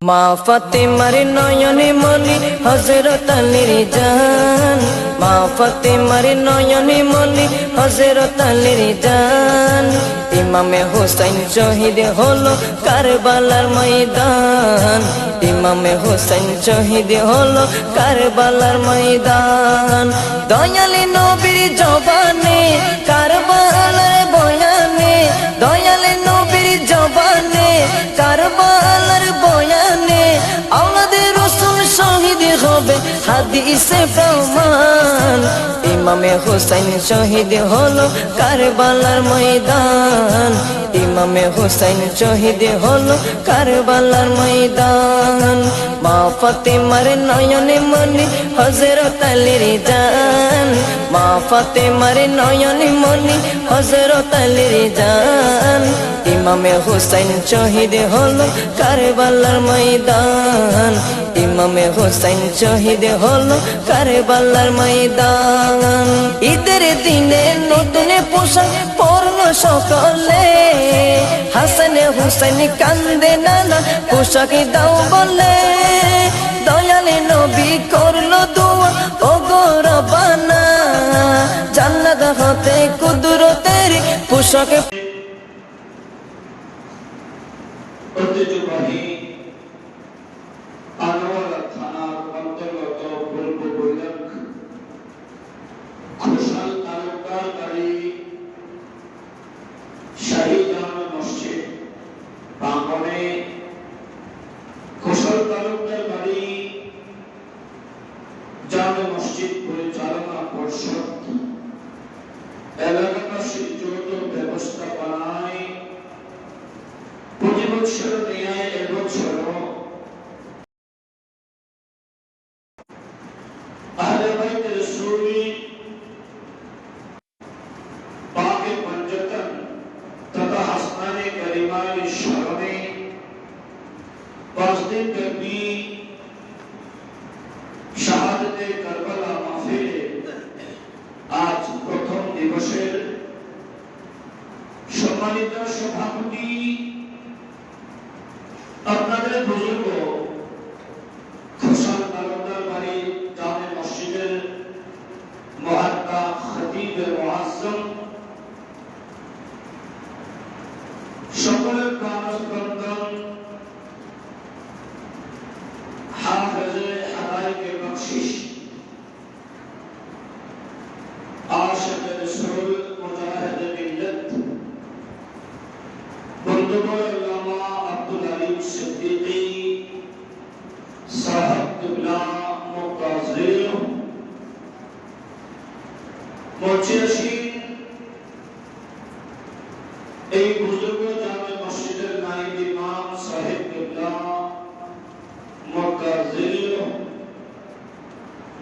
মা ফাতেমার নয়নে মনি হযরত আলীর জান, মা ফাতেমার নয়নে মনি হযরত আলীর জান। ইমামে হুসাইন শহীদ হলো কারবালার ময়দান, ইমামে হুসাইন শহীদ হলো কারবালার ময়দান। দয়ালে নবীর জবানে কারবালার বয়ানে, দয়ালে নবীর জবানে কারবালার বয়ানে, আওলাদে রাসূল শহীদ হবে হাদিসে প্রমাণ। ইমামে হুসাইন শহীদ হলো কারবালার ময়দান, ইমামে হুসাইন শহীদ হলো কারবালার ময়দান। মা ফাতেমার নয়নে মনি হযরত আলীর জান, মা ফাতেমার নয়নে মনি হযরত আলীর জান। ইমামে হুসাইন শহীদ হলো কারবালার ময়দান, ইমামে হুসাইন শহীদ হলো কারবালার ময়দান। ঈদের দিনে নতুন পোশাক পরল সকলে, হাসান হুসাইন কান্দে নানা পোশাক দাও বলে। দয়ালে নবী করলো দোয়া ও গো রব্বানা, জান্নাত হতে কুদরতের পোশাক। ঐতিহ্যবাহী আনোয়ারা থানার অন্তর্গত পূর্ব বৈরাগ ঘোষাল তালুকদার বাড়ি শাহী জামে মসজিদ প্রাঙ্গণে ঘোষাল তালুকদার বাড়ি জামে মসজিদ পরিচালনা পর্ষদ এলাকাবাসীর যৌথ ব্যবস্থাপনায় প্রতি বছর ন্যায় এবছরও আহলে বাইত রাসূল পাকে পঞ্জতন তথা হাসনানে কারিমার স্মরণে 5 দিন ব্যাপী শাহাদাতে কারবালা মাহফিলে আজ প্রথম দিবসের সম্মানিত সভাপতি আপনাদের বুজুর্গ ঘোষাল তালুকদার বাড়ি জামে মসজিদের মুআদ্দা খতিব মুআজ্জম সকলের প্রাণস্পন্দন হাফেজে হাদায়েকে বখশিশ আশিকে রাসূল মুজাহিদে মিল্লাত বন্ধুবর আল্লামা আব্দুল আলিম সিদ্দিকী সাহেব কিবলা মুতাজির মুর্শিদ এই বুজুর্গ জামে মসজিদের নায়েব ইমাম সাহেব কিবলা মুতাজির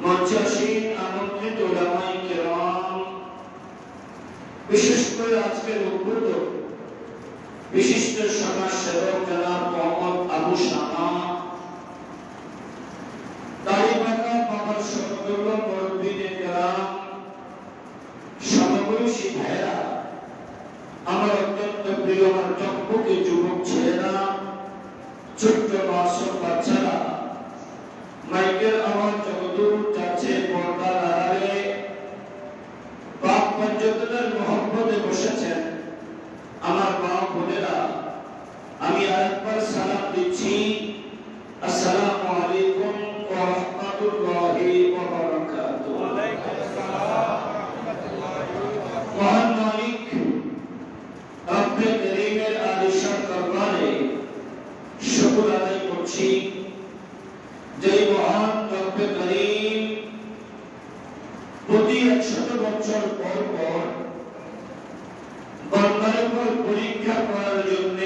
মুর্শিদ আমন্ত্রিত উলামায়ে কেরাম, বিশেষ করে আজকের উদ্বুদ্ধ বিশিষ্ট সমাজ সেবক জনাব মোহাম্মদ আবু শামা, দাড়িপাকা বাবার সমতুল্য মুরব্বিনে কেরাম, সমবয়সী ভাইরা, আমার অত্যন্ত প্রিয় আমার চক্ষুকে যুবক ছেলেরা, ছোট্ট মাসুম বাচ্চারা, মাইকের আওয়াজ যতদূর যাচ্ছে পর্দার আড়ালে পাক পঞ্জতনের মহব্বতে বসেছেন আমার মা বোনেরা, আমি আরেকবার সালাম দিচ্ছি, আসসালামু আলাইকুম ওয়া রাহমাতুল্লাহি ওয়া বারাকাতুহু। মহান মালিক রব্বে করিমের আলিশান দরবারে শুকর আদায় করছি, যে মহান রব্বে করিম প্রতি 100 বছর পর পর বান্দার উপর পরীক্ষা করার জন্য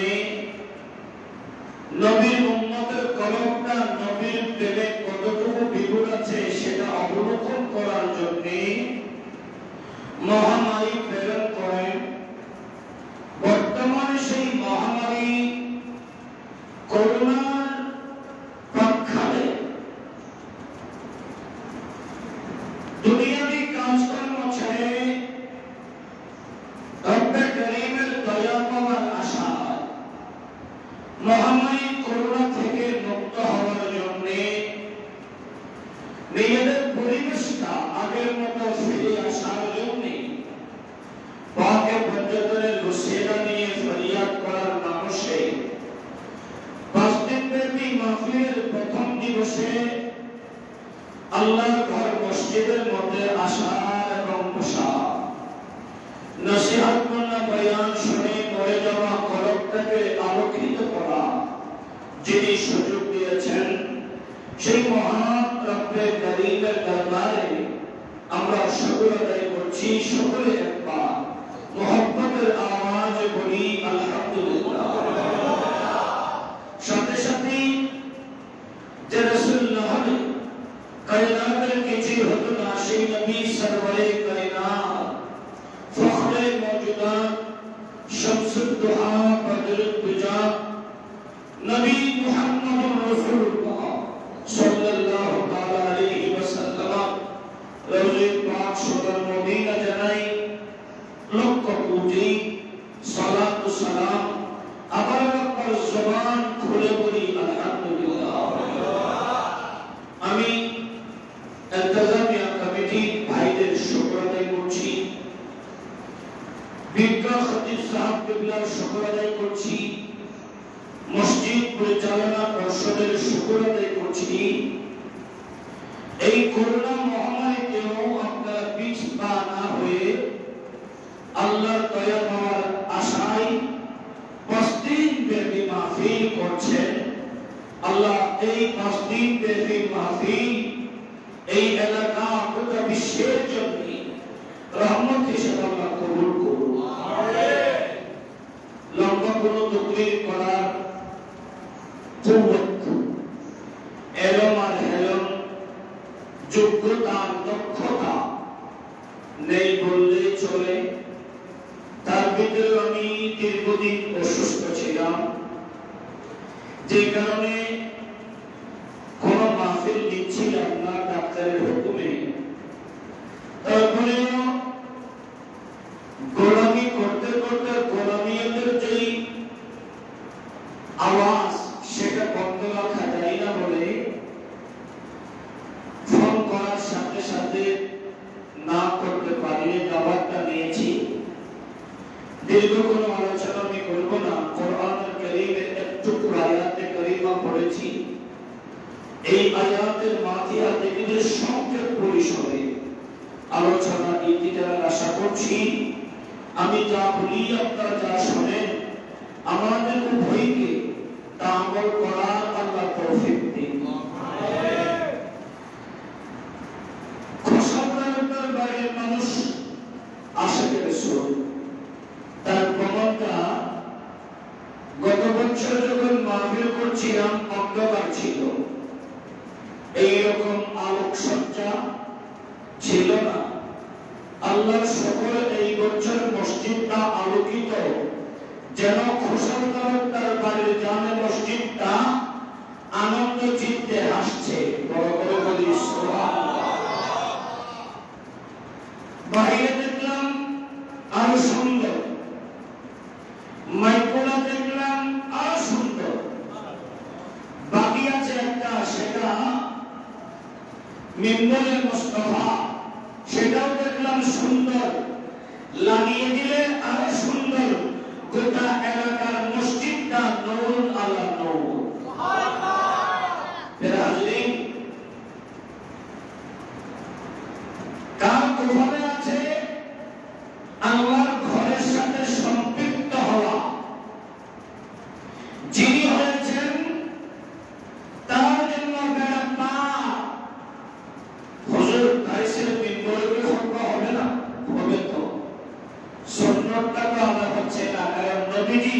নবীর উম্মতের কলবটা নবীর প্রেমে কতটুকু বিপুল আছে সেটা অবলোকন করার জন্য মহামারী প্রেরণ করেন। বর্তমানে সেই মহামারী করোনার প্রাক্ষালে দুনিয়াবি কাজকর্ম ছেড়ে রব্বে করিমের দয়া পাওয়ার আশায় মহামারী করোনা থেকে মুক্ত পথটাকে আলোকিত করা যিনি সুযোগ দিয়েছেন, সেই মহান রব্বে কারীমের দরবারে আমরা শুকর আদায় করছি। সকলে একবার মুহাব্বতের আওয়াজে বলি আলহামদুলিল্লাহ। সাথে সাথে যে রাসূল না হলে কায়নাতের কিছুই হতো না, সেই নবী সরওয়ারে কায়নাত, ফখরে মওজুদাত, শামসুদ দুহা, বদরুদ দুজা, নবী মুহাম্মদুর রাসূলুল্লাহ সাল্লাল্লাহু তাআলা আলাইহি ওয়াসাল্লাম রওজে পাক সদর মদিনা জানাই লক্ষ কোটি সালাত ও সালাম। আবার একবার জবান খুলে বলি আলহামদুলিল্লাহ। আমি ইন্তেজামিয়া কমিটি ভাইদের শুকর আদায় করছি, বিজ্ঞা খতিব সাহেব কিবলার শুকর আদায় করছি, মসজিদ পরিচালনা পর্ষদের শুকর আদায় করছি। এই করোনা মহামারীতেও আপনারা পিছ পা না হয়ে আল্লাহর দয়া পাওয়ার আশায় 5 দিন ব্যাপী মাহফিল করছেন। আল্লাহ এই 5 দিন ব্যাপী মাহফিল এই এলাকা গোটা বিশ্বের জন্য রহমত হিসেবে আল্লাহ কবুল করুন। লম্বা কোনো তকরীর করার কুওয়াত, এলম আর হেলম, যোগ্যতা, দক্ষতা নেই বললে চলে। তার ভিতরে আমি দীর্ঘদিন অসুস্থ ছিলাম, যে কারণে কোন মাহফিল দিচ্ছিলাম না ডাক্তারের হুকুমে। তারপরেও গোলামি করতে করতে গোলামিয়তের যেই আওয়াজ সেটা বন্ধ রাখা যায় না বলে ফোন করার সাথে সাথে না করতে পারিনি, দাওয়াতটা নিয়েছি। দীর্ঘ কোনো আলোচনা আমি করব না। কোরআনুল কারীমের একটু আয়াতে কারীমা পড়েছি। এই আয়াতের মাতিয়া থেকে সংক্ষেপ পরিসরে আলোচনা ইতিটার আশা করছি। আমি যা বলি আপনারা যা শোনেন, আমাদের উভয়কে তা আমল করার আল্লাহ তৌফিক দিন। খোসাদার বাইরের মানুষ আশিকের রাসূল, তার প্রমাণটা গত বছর যখন মাহফিল করছিলাম অন্ধকার ছিল, এইরকম আলোকসজ্জা ছিল না। আল্লাহর সকল এই বছর মসজিদটা আলোকিত, যেন খোসাদার বাড়ির জামে মসজিদটা আনন্দ চিত্তে হাসছে। বড় বড় বলি সুবহানাল্লাহ। বাইরে দেখলাম আরো সুন্দর, মাইকোলা দেখলাম আরো সুন্দর। বাকি আছে একটা, সেটা মিম্বরে মুস্তাফা, সেটাও দেখলাম সুন্দর। লাগিয়ে দিলে আরো সুন্দর। গোটা এলাকার মসজিদটা নূর আলা নূর। হাজরিন, কার কোফারে আছে আল্লাহর ঘরের সাথে সম্পৃক্ত হওয়া। যিনি হয়েছেন তার জন্য বেড়া পার। হুজুর তাইসের মিম্বরে খুতবা হবে না? হবে তো। সুন্নাতটা তো আদায় হচ্ছে না, কারণ নবীজি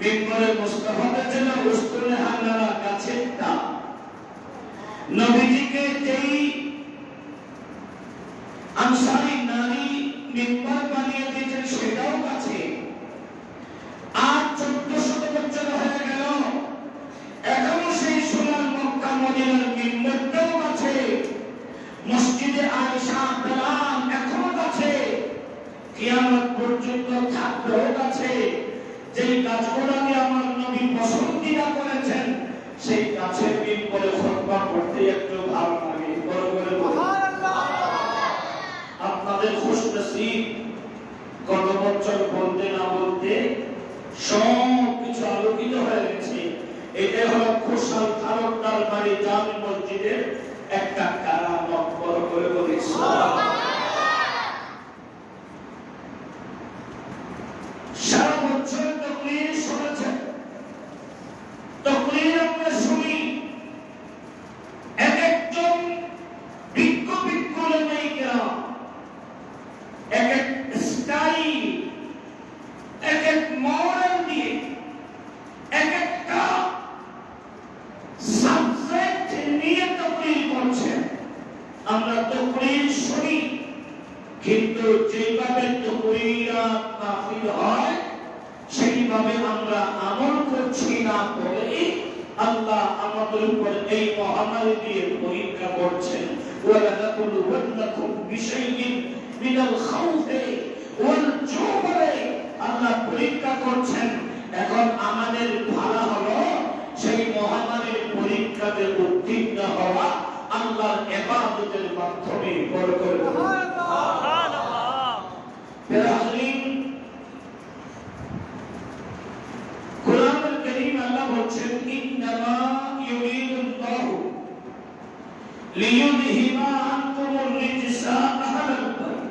মিম্বরে মুস্তাফাদের জন্য উস্তুনে হান্নারা গাছেরটা। নবীজিকে যেই আনসারী নারী মিম্বর বানিয়ে দিয়েছেন সেটাও কাছে। আর 1400 বছর হয়ে গেল, এখনো সেই সোনার মক্কা মদিনার মিম্বরটাও কাছে। মসজিদে আয়েশা বেলাল এখনো কাছে, কিয়ামত পর্যন্ত থাকবেও কাছে। যেই কাজগুলোকে আমার নবী পছন্দিদা করেছেন, সেই কাছের মিম্বরে খুতবা করতে একটু ভালো লাগে। বড় করে সুবহানাল্লাহ। আপনাদের খুশনসিব, গত বছর বলতে না বলতে সব কিছু আলোকিত হয়ে গেছে। এটা হলো খুশাল তালুকদার বাড়ি জামে মসজিদের একটা কারামত। বড় করে বলি সুবহানাল্লাহ। সারা বছর তকরীর শুনেছেন, তকরীর আমরা শুনি, এক একজন বিজ্ঞ বিজ্ঞ উলামায়ে এক এক স্টাইল, এক এক মডেল দিয়ে এক একটা সাবজেক্ট নিয়ে তকরীর করছেন। আমরা তকরীর শুনি, কিন্তু যেভাবে তকরীরাত নাযিল হয় সেইভাবে আমরা আমল করছি না বলে আল্লাহ আমাদের উপর এই মহামারী দিয়ে পরীক্ষা করছেন। ওয়ালানাকুলুওয়ান্নাকুম বিশাইইন মিনাল খাউফি ওয়াল জু'i, আল্লাহ পরীক্ষা করছেন। এখন আমাদের ভালো হলো সেই মহামারীর পরীক্ষাতে উত্তীর্ণ হওয়া, আল্লাহর ইবাদতের মাধ্যমে বরকত। সুবহানাল্লাহ। ফিরাউন কুরআনুল কারীম আল্লাহ বলছেন, ইন্নামা ইউরিদুল্লাহু লিইউযহিবা আনকুমুর রিজসা আহলাল বাইত।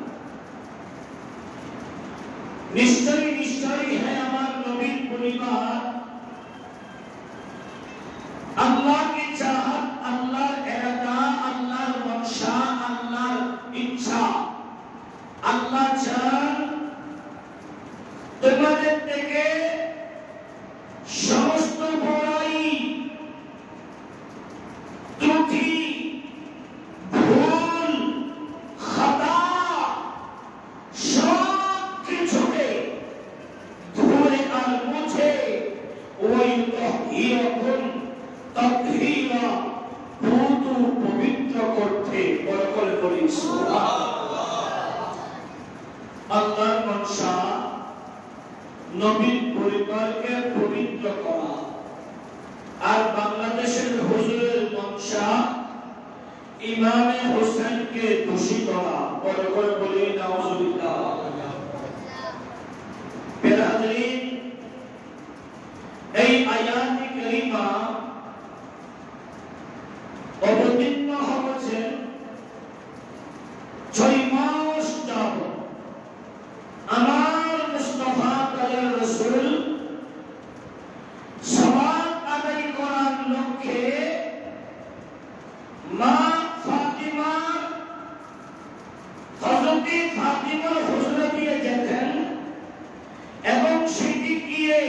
নিশ্চয়ই নিশ্চয়ই হ্যাঁ আমার নবীর পরিবার, আল্লাহ की चाहत, আল্লাহর ইরাদা, আল্লাহর মনসা, আল্লাহর ইচ্ছা, আল্লাহ চান তোমাদের থেকে সমস্ত বড়াই, ত্রুটি, ভুল, খাতা সব কিছুকে ধুয়ে আর মুছে ওই তহিরাকুন তাকহীরা পুতু পবিত্র করতে বরকত বলি সুবহানাল্লাহ। আল্লাহর মনসা নবীর পরিবারকে পবিত্র করা, আর বাংলাদেশের হুজুরের মনসা ইমামে হোসেনকে দোষী করা, বরকত বলি নাউজুবিল্লাহ। বিরাদরিন, এই আয়াতে কারিমা অবতীর্ণ হয়েছেন 6 মাস যাবত আমার মুস্তাফা দয়াল রাসূল সালাত আদায় করার লক্ষ্যে মা ফাতিমা, হযরতে ফাতিমার হুজরা দিয়ে যেতেন এবং সেটি গিয়ে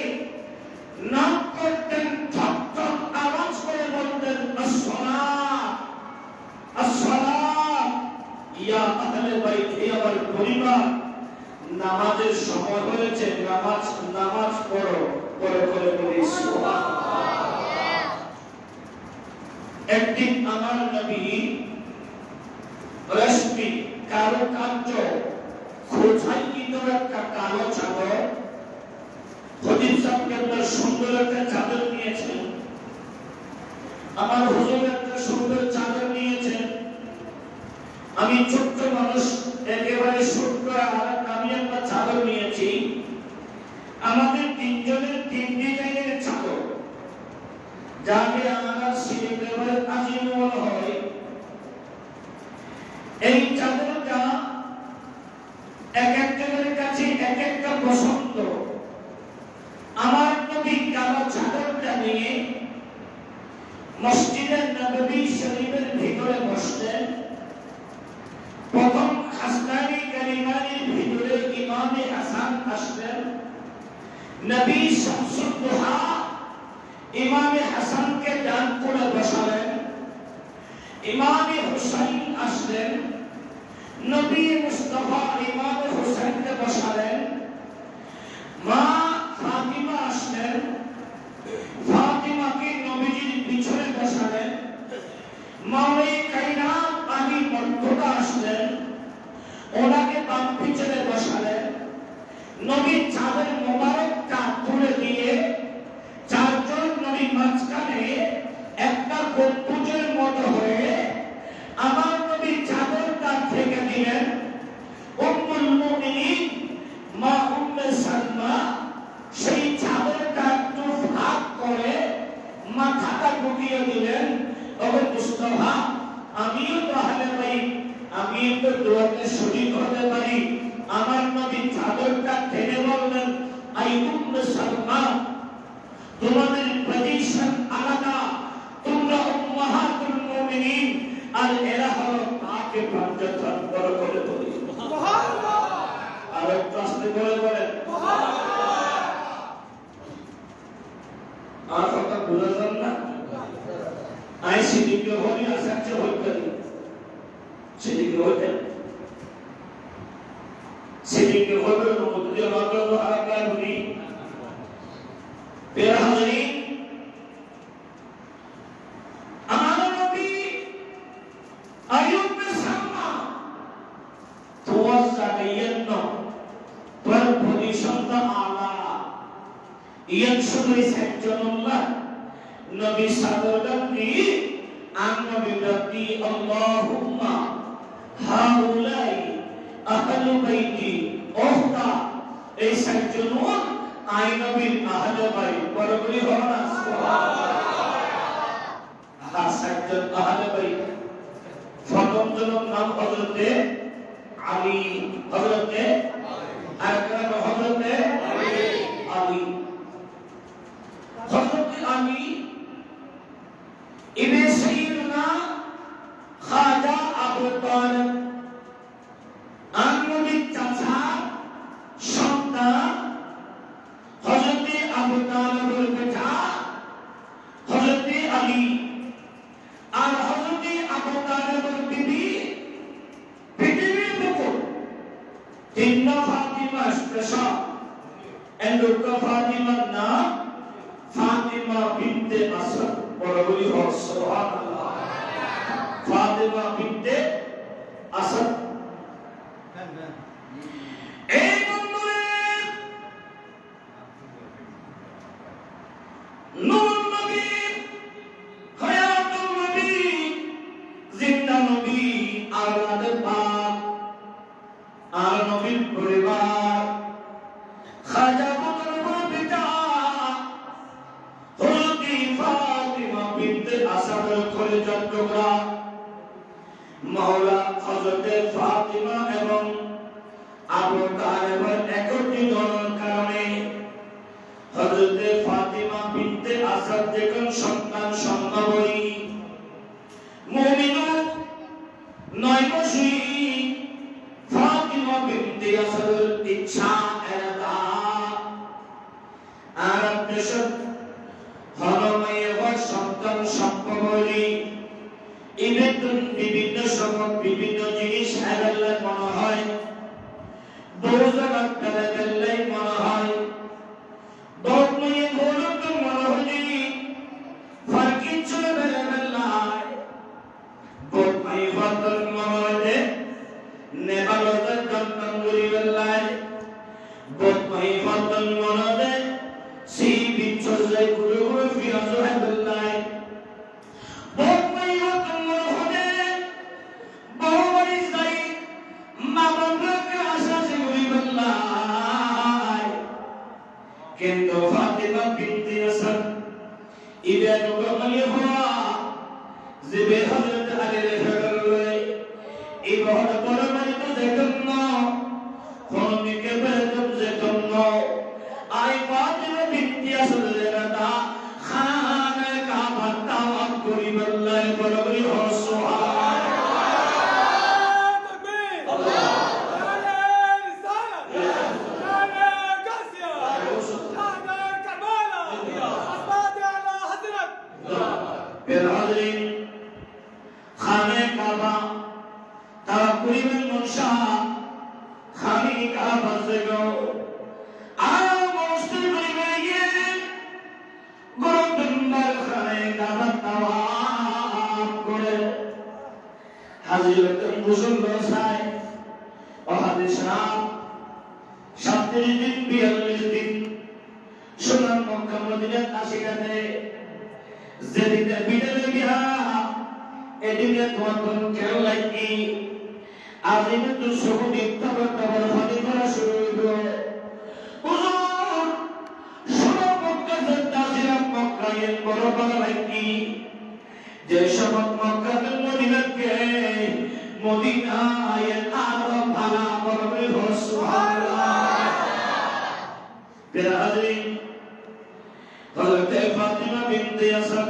নাম করতেন, ঠক ঠক আওয়াজ করে বলতেন, আসসালাত আসসালাত ইয়া আহলে বাইত, হে আমার পরিবার, নামাজের সময় হয়েছে, নামাজ পড়ো, পড়ে করে বলি সুবহানাল্লাহ। একদিন আমার নবী রেশমি কারুকার্য খোঁজাইকৃত একটা কালো চাদর, খদিজা সাহেবের সুন্দর একটা চাদর নিয়েছেন, আমার হুজুর একটা সুন্দর চাদর নিয়েছেন, আমি ছোট্ট মানুষ, একেবারে ছোট্ট, আর আমি একটা চাদর নিয়েছি। আমাদের তিনজনের 3 ডিজাইনের চাদর, যাকে আমরা একেবারে আজিমুল হয়। এই চাদরটা এক একজনের কাছে এক একটা পছন্দ। আমার নবী কালো চাদরটা নিয়ে মসজিদে নববী শরীফের ভিতরে বসলেন। প্রথম হাসনানি কারিমানির ভিতরে ইমামে হাসান আসলেন। নবী শামসুদ দুহা ইমামে হাসানকে ডান করে বসালেন। ইমামে হুসাইন আসলেন, নবী মুস্তাফা ইমামে হুসাইনকে বসালেন। মা ফাতিমা আসলেন, ফাতিমাকে নবীজির পিছনে বসালেন। মাওলাই কায়নাত আলী মর্তদা আসলেন, ওনাকে বাম পিছনে বসালেন। নবীর চাঁদের মোবারকটা তুলে দিয়ে 4 জন নবী মাঝখানে একটা গম্বুজের মতো হয়ে আমার নবীর চাদরটা থেকে দিলেন। উম্মুল মুমিনিন মা উম্মে সালমা সেই চাদরটা একটু ভাগ করে মাথাটা গুটিয়ে দিলেন। ওগো মুস্তাফা, আমিও তো আহলে বাইত, আমিও তো দোয়াতে শরীক হতে পারি। আমার নবী চাদরটা টেনে বললেন, আই উম্মে সালমা, তোমাদের পজিশন আলাদা, তোমরা উম্মাহাতুল মুমিনিন আর এরা হলো তাকে পাঁচজন বড় করে বলি সুবহানাল্লাহ। আর একটু আস্তে করে বলেন সুবহানাল্লাহ। আর কথা বুঝাছেন না? আইসি দিকে হলি আসাচ্ছে হইতে সেদিকে হইতে সেদিকে হইতে নমুদ্দি আল্লাহ আল্লাহ বলি প্রিয় হাজিরিন, আমাদের নবী আইয়ুব বিন সামা توزعين والبوليشن تعالى ينشر سجن الله نبي صدرني عن نبي ربي اللهم هؤلاء أهل بيتي أختا এই সাতজনও আই নবীর আহলে বাইত বড়গুলি হল না সুবহানাল্লাহ। সাতজন আহলে বাইত, প্রথম জনের নাম হযরতে আলী, হযরতে আকরাম, হযরতে আলী। হযরতে আলী ইবনে সাইয়্যিদনা খাজা আবু তালিব নবীর চাচা সন্তান হযরতে আবু তালিবের পিতা হযরতে আলী, আর হযরতে আবু তালিবের বিবি পৃথিবীর বুকে তিন ফাতিমা স্পেশাল এন্ডুকা ফাতিমার নাম ফাতিমা বিনতে আসাদ বড়গুলি হল সুবহানাল্লাহ। ফাতিমা বিনতে আসাদ এই বন্ধুদের নূর নবী, হায়াতুল নবী, জিন্দা নবী, আওলাদে পাক আর নবীর পরিবার খাজা বুজুর্গের পিতা হযরত ফাতিমা বিনতে আসাদের কলিজার টুকরা মাওলা হযরত ফাতিমা এবং আবু তালেবের একত্রীকরণের কারণে হযরত ফাতিমা বিনতে আসাদ যখন সন্তান সম্ভবই মুমিনুন 9 বছর ফাতিমা বিনতে আসাদের ইচ্ছা এরাদা আর দেশত হরমায়ে সন্তান সম্ভবই ইবেতুন বিভিন্ন সময় বিভিন্ন জিনিস হারালে মনে হয়, দোজার কালে গেলে মনে হয়, দোকমায়ে গোলত মনে হয় ফারকি চলে বেলায়, দোকমায়ে ফাতন মনে হয় নেবালতের জন্মগুলি বেলায়, দোকমায়ে ফাতন মনে হয় সি বিচ্ছজে গুরু গুরু ফিরাজ হয় বেলায়, দোকমায়ে ফাতন মনে হয় বড়বাড়ি যাই মা বাবাকে আশা জিগুলি বেলায়। কিন্তু ফাতিমা বিনতে আসাদ ইবেনু গমলি হওয়া জিবে হযরত আলীর ফেরলে ইবহর বড়বাড়ি তো দেখন্ন কোনদিকে বেরদম যেতন্ন আই ফাতিমা বিনতে আসাদের রাদা খানা কাবা তাওয়াফ করি বেলায় বড়বাড়ি হওয়া সুবহানাল্লাহ। খানে কাবা তারা করিবেন মনসা খানি কাবা সেগো আর মনস্তি করিবে গিয়ে গোরন্দর খানে কাবা তাওয়াফ করে হাজির মুসলমান সাই ও হাদিস নাম 37 দিন 42 দিন সোনার মক্কা মদিনার আশিকাতে যেদিকে বিদায় গিয়া এদিকে তোমার কোন খেয়াল লাগি আজিমে তো সবু দেখতে পারতাম হাতে করা শুরু হইল হুজুর সোনার মক্কা যেতাছিলাম মক্কায় বড় বড় লাগি যে সব মক্কাতে মদিনাকে মদিনায় আরো ভালো করবে সুবহানাল্লাহ। বিরাদিন হযরতে ফাতিমা বিনতে আসাদ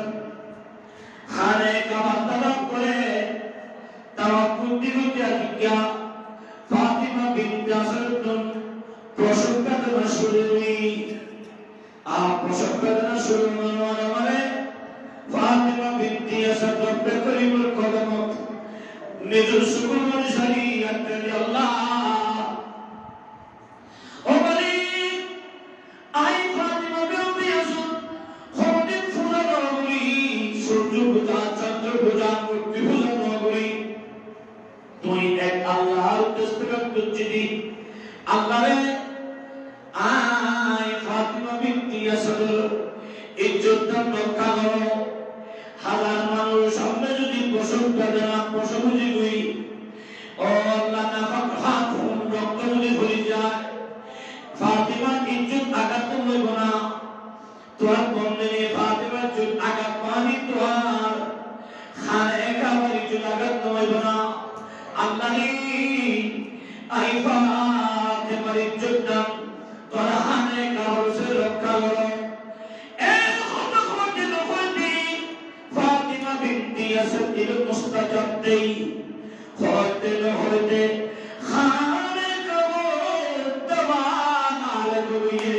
খানে কাবা তওয়াফ করে তাওয়াফ করতে করতে আকিকা ফাতিমা বিনতে আসাদ প্রসব বেদনা শুরু হই প্রসব বেদনা শুরু হওয়ার মানে ফাতিমা বিনতে আসাদ রব্বে করিমের কদম নিজের সুকুমার সারি আল্লাহ আল্লাহ ও মালিক আই ফাতিমা বিনতে আসাদ খোদিন ফুলা নগরী সূর্য পূজা চন্দ্র পূজা মূর্তি পূজা নগরী তুই এক আল্লাহর দস্তগত করছিস আল্লাহরে আই ফাতিমা বিনতে আসাদ ইজ্জত রক্ষা করো হাজার মানুষ সামনে যদি প্রসব বেদনা প্রসব বুঝি ও আল্লাহ নাফাক হাত রক্ত যদি ভরে যায় ফাতিমা ইজ্জত আঘাত হইব না তোর বন্ধনে ফাতিমা ইজ্জত আঘাত পানি তোর খানে কাবার ইজ্জত আঘাত হইব না আল্লাহ আই ফাতিমার ইজ্জত দাম তোর খানে কাবার সে রক্ষা করো সত্যির মুস্তাজাব দেই হতে না হতে খানে কবর দবান আলগুয়ে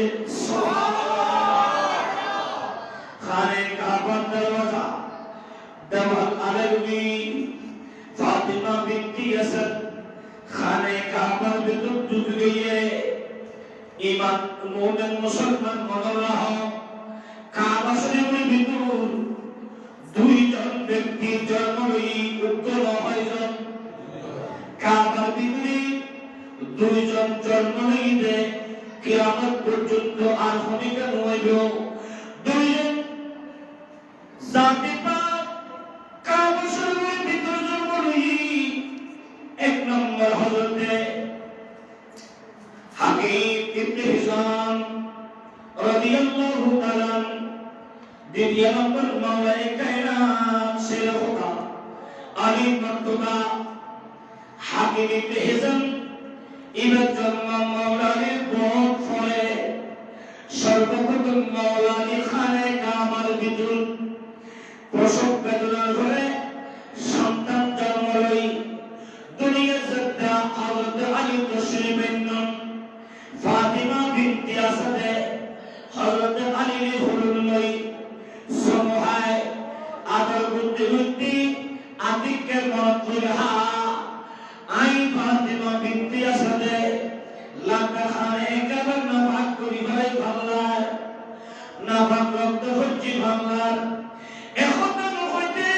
খানে কাবার দরওয়াজা দবান আলগুই ফাতিমা বিনতে আসাদ খানে কাবার ভিতর ঢুকে গিয়ে ঈমান মুমিন মুসলমান মনোরাহ কাবা শরীফের ভিতর দুইজন ব্যক্তির জন্ম উত্তর হয়জন কাবার ভিতরে দুইজন জন্ম নিতে কিয়ামত পর্যন্ত আর হনিকা হইব দুইজন জাতি পাক কাবা শরীফের ভিতরে জন্ম এক নম্বর হযরতে হাকিম ইবনে হিজাম রাদিয়াল্লাহু তাআলা দ্বিতীয় নম্বর মাওলায়ে কায়নাত শের খোদা আলী মুর্তজা হাকিম ইবনে হিজাম ইবার জন্ম মাওলানির বহুত ফলে সর্বপ্রথম মাওলানি খানে কাবার ভিতর প্রসব বেদনার ঘরে সন্তান জন্ম লই দুনিয়ার সত্তা হযরত আলী তশরীফ আনন ফাতিমা বিনতে আসাদ হযরত আলীর হুলুল লই সমহায় আদর করতে করতে আতিকের মতলহা আই ফাতিমা বিনতে আসাদ লাগা খানে কাবার নাফাক করি ভাই বাংলার নাফাক রক্ত হচ্ছে বাংলার এখন না হইতে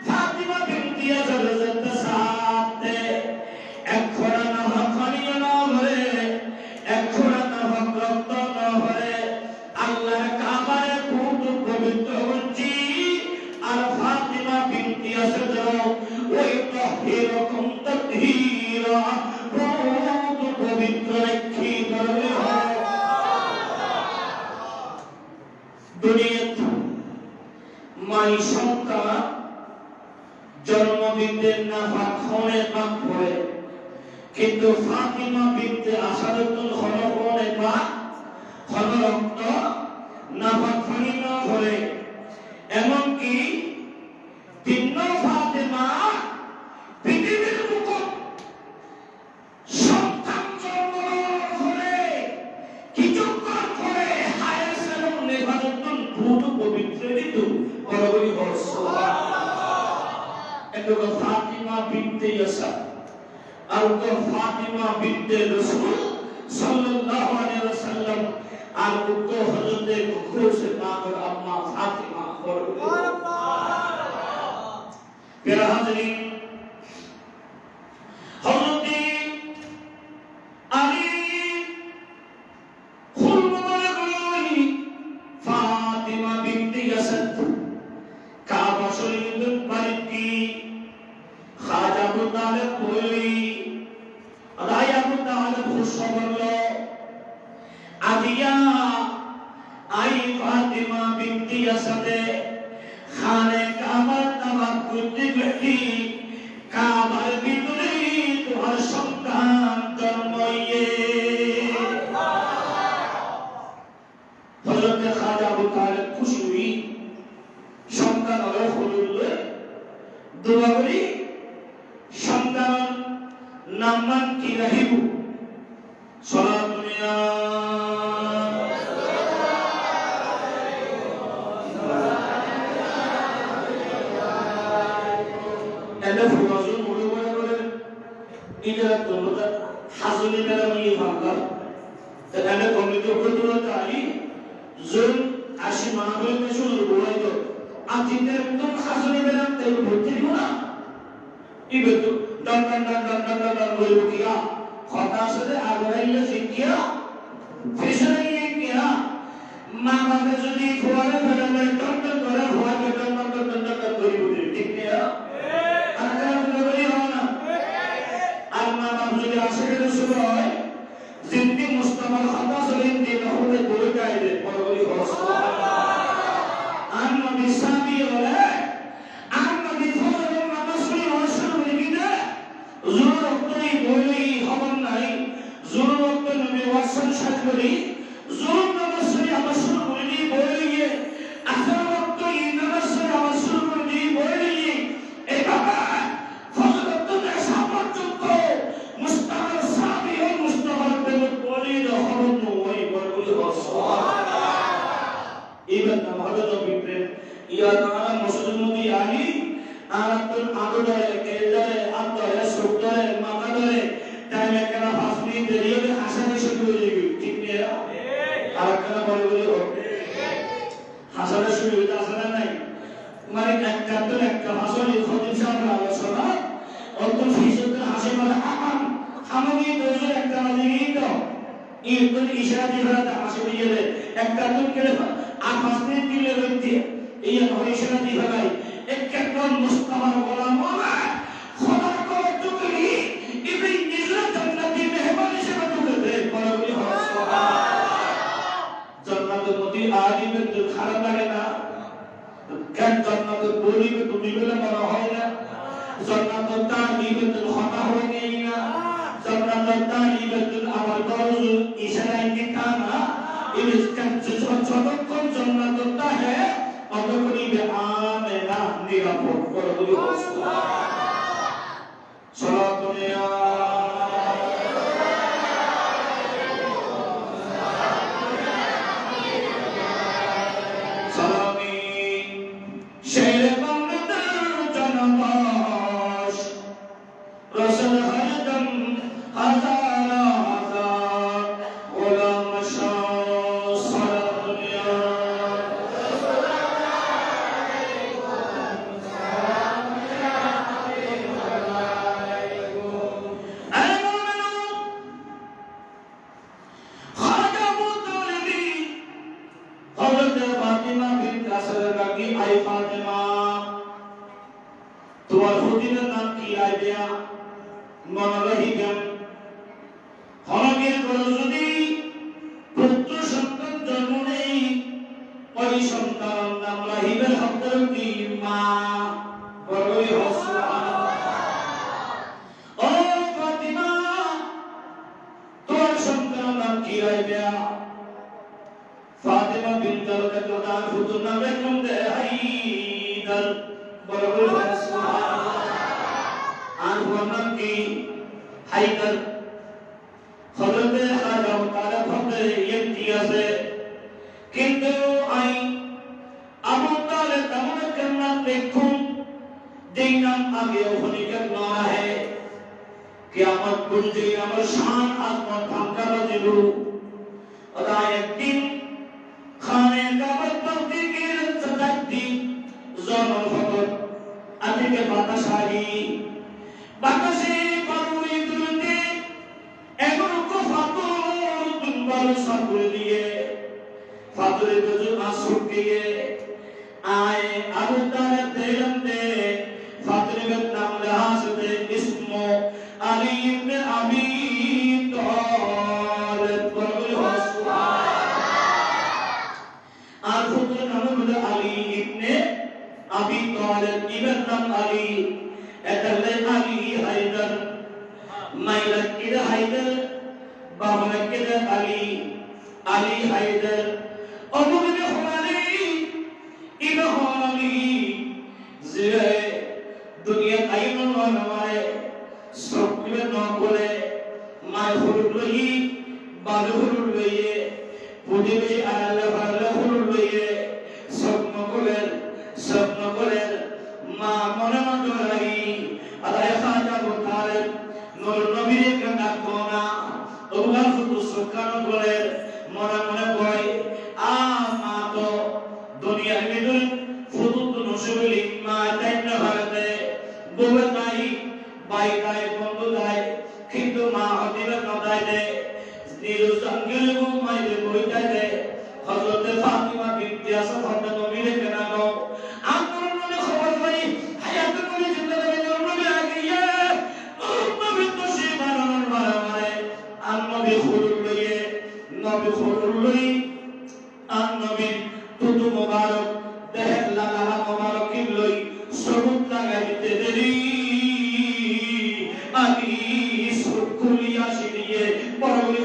ফাতিমা বিনতে আসাদ যত সাথে এক খোরা নাফাক খানিও না হলে এক খোরা নাফাক রক্ত না হলে আল্লাহর কাবারে খুব পবিত্র হচ্ছে আর ফাতিমা বিনতে আসাদ ওই তাহিরকুম তাতহীরা খুব পবিত্র রাখি করবে দুনিয়াত মাই সন্তান জন্ম দিতে নাফাক খনে পাক করে কিন্তু ফাতিমা বিনতে আসাদ খনে পাক খনে রক্ত নাফাক পানি না করে এমনকি তিন ফাতিমা পৃথিবীর মুকুট সন্তান জন্ম করে কিছুক্ষণ পরে হায়াস এবং নেভাজতুন পুরো পবিত্র ঋতু বরাবরই বর্ষ এত ফাতিমা বিনতে আসাদ আর ফাতিমা বিনতে রাসূল সাল্লাল্লাহু আলাইহি ওয়াসাল্লাম আর উক্ত হযরতে খুশে পাকের আম্মা ফাতিমা প্যারা হাজরিন হযরতে আলী খুলমুবারক ফাতিমা বিনতে আসাদ কাবা শরীফের বাড়িটি খাজা আবু তালেব বলি আদাই আবু তালেব খুশখবর আদিয়া আই ফাতিমা বিনতে আসাদ খানে কাবার তাওয়াফ করতে করতে কাবার ভিতরে তোমার সন্তান জন্ম হইয়ে হযরত খাজা আবু তালেব খুশি হই সন্তান হলো হলুল্লে দোয়া করি সন্তান নামমান কি রাহিবু সালাতুনিয়া এন্ড ফুরাজুল মুড়ে করে ইদারা তোমরা হাজুনি মেলা নিয়ে ভাবলাম তাহলে কমিটি উপরে তাই জোন 80 মাহফিল মেশুল বলাইতো আতিদের একদম হাজুনি মেলা তাই ভর্তি দিব না ইবেতো ডান বলবো কিয়া কথা আসলে আগাইলে শিখিয়া ফেসনে কিয়া মা বাবা যদি ফোয়ারে ফেলে টন করে হওয়া টন করি বলি ঠিক না আর কারণ বলি হয় না আর মা বাবা যদি আশেপাশে শুরু হয় জিন্দি মুস্তাফার খাতা সলিন দিন হতে বলে গাইবে বলি সুবহানাল্লাহ আর নবী সাবি বলে আর নবী ফোয়ারে মাথা শুনি শুরু হয়ে গেলে জরুরত নেই বলেই খবর নাই জরুরত নবী ওয়াসান সাথ করি জরুর নবী আমার শুরু করে দিয়ে বলে গিয়ে আসল রক্ত এই নবী আমার শুরু করে দিয়ে বলে গিয়ে এই বাবা ফজরত নে সামর্থ্য মুস্তাফা সাবি ও মুস্তাফার প্রেমত বলি খবর নয় বলি সুবহানাল্লাহ ইবান হযরত নবী প্রেম ইয়া তাআলা মসজিদ নবী আলী আরাতুল আদরে কেদারে আদরে সুদরে মাকাদরে টাইমে কেন 5 মিনিট দেরিয়ে হাসানি শুরু হয়ে যাবে ঠিক না আর কেন বলে হাসানি শুরু হইতে আসলে নাই মানে একটা হাসানি খতিব সাহেব আলোচনা অত ফিসতে হাসি মানে হামামি দোজে একটা লাগি তো ইরকন ইশারা দিয়ে হাসি দিয়ে একটা তো কেলে আর 5 মিনিট দিলে হইতে এই ইশারা দিয়ে ভাই একজন মুস্তাফার গোলাম হবে খোদার কওয়াত করি ইবনে নিজরা জান্নাতি মেহমান হিসেবে ঢুকে দেয় বলি সুবহানাল্লাহ জান্নাতের মধ্যে আলিমের তো খারাপ লাগে না কেন জান্নাতের বলিবে তুমি বলে মনে হয় না জান্নাতের তালিবে তো খাতা হয়ে নেই না জান্নাতের তালিবে তো আমার দরজ ইশারায় কি কানা ইসকান যতক্ষণ জান্নাতের তাহে অতক্ষণই আমেনা নিরাপদ করে বলি সুবহানাল্লাহ সালাতুনিয়া সালামি শেরে বাংলাদেশ জনতাশ রসুল হরদম হাজার হাজার গোলাম শাহ সালাতুনিয়া তোমার হুদিনের নাম কি আইডিয়া মনলাহিগান হরগের করে যদি পুত্র সন্তান জন্ম নেই ওই সন্তান নাম লাহিবের হকদার কি মা বড়ই সুবহানাল্লাহ ও ফাতিমা তোমার সন্তান নাম কি আইডিয়া ফাতিমা বিনত আল-কাদা ফুতুর নাম রাখলাম দে হাইদার বড়ই সুবহানাল্লাহ আর নাম কি হাইদার হযরত খাজা তাআলা ভক্তে ইতি আছে কিন্তু আই আবু তালেব তেমন একটা দেখুন যেই নাম আগে ওখানে না है কিয়ামত গুনজে আমার শান আজমত ভাঙ্গা বাজিল অদা একদিন খানে কাবাত বলতে গিয়ে সদাতি জনল ফকর আদিকে বাতাসারি বাতাসে পারুই দুলতে এমন কো ফাতুর দুনবার সাকুরে দিয়ে ফাতুরে গজু আসুক দিয়ে আয় আবু তালেব দেলম দে ফাতুরে কে নাম হাসতে ইসমো আলী ইবনে আবি তালেব বলি সুবহানাল্লাহ আর ফাতুরে নাম হলো আলী ইবনে আবি তালেব ইবনে নাম আলী এটালে আলী হায়দার মাইলাক কিরা হায়দার বাবা কিরা আলী আলী হায়দার অবু আসো হতে নবীরে কেন গো আমার মনে খবর পাই হায়াত নবী জিন্দেগি নবী আগিয়ে নবী তো সে বানানোর মারে আর নবী খুরুল লইয়ে নবী খুরুল লই আর নবী তুতু মোবারক দেহের লালা মোবারক লই সবুজ লাগাইতে দেরি আমি সুকুলিয়া শিরিয়ে বড়ই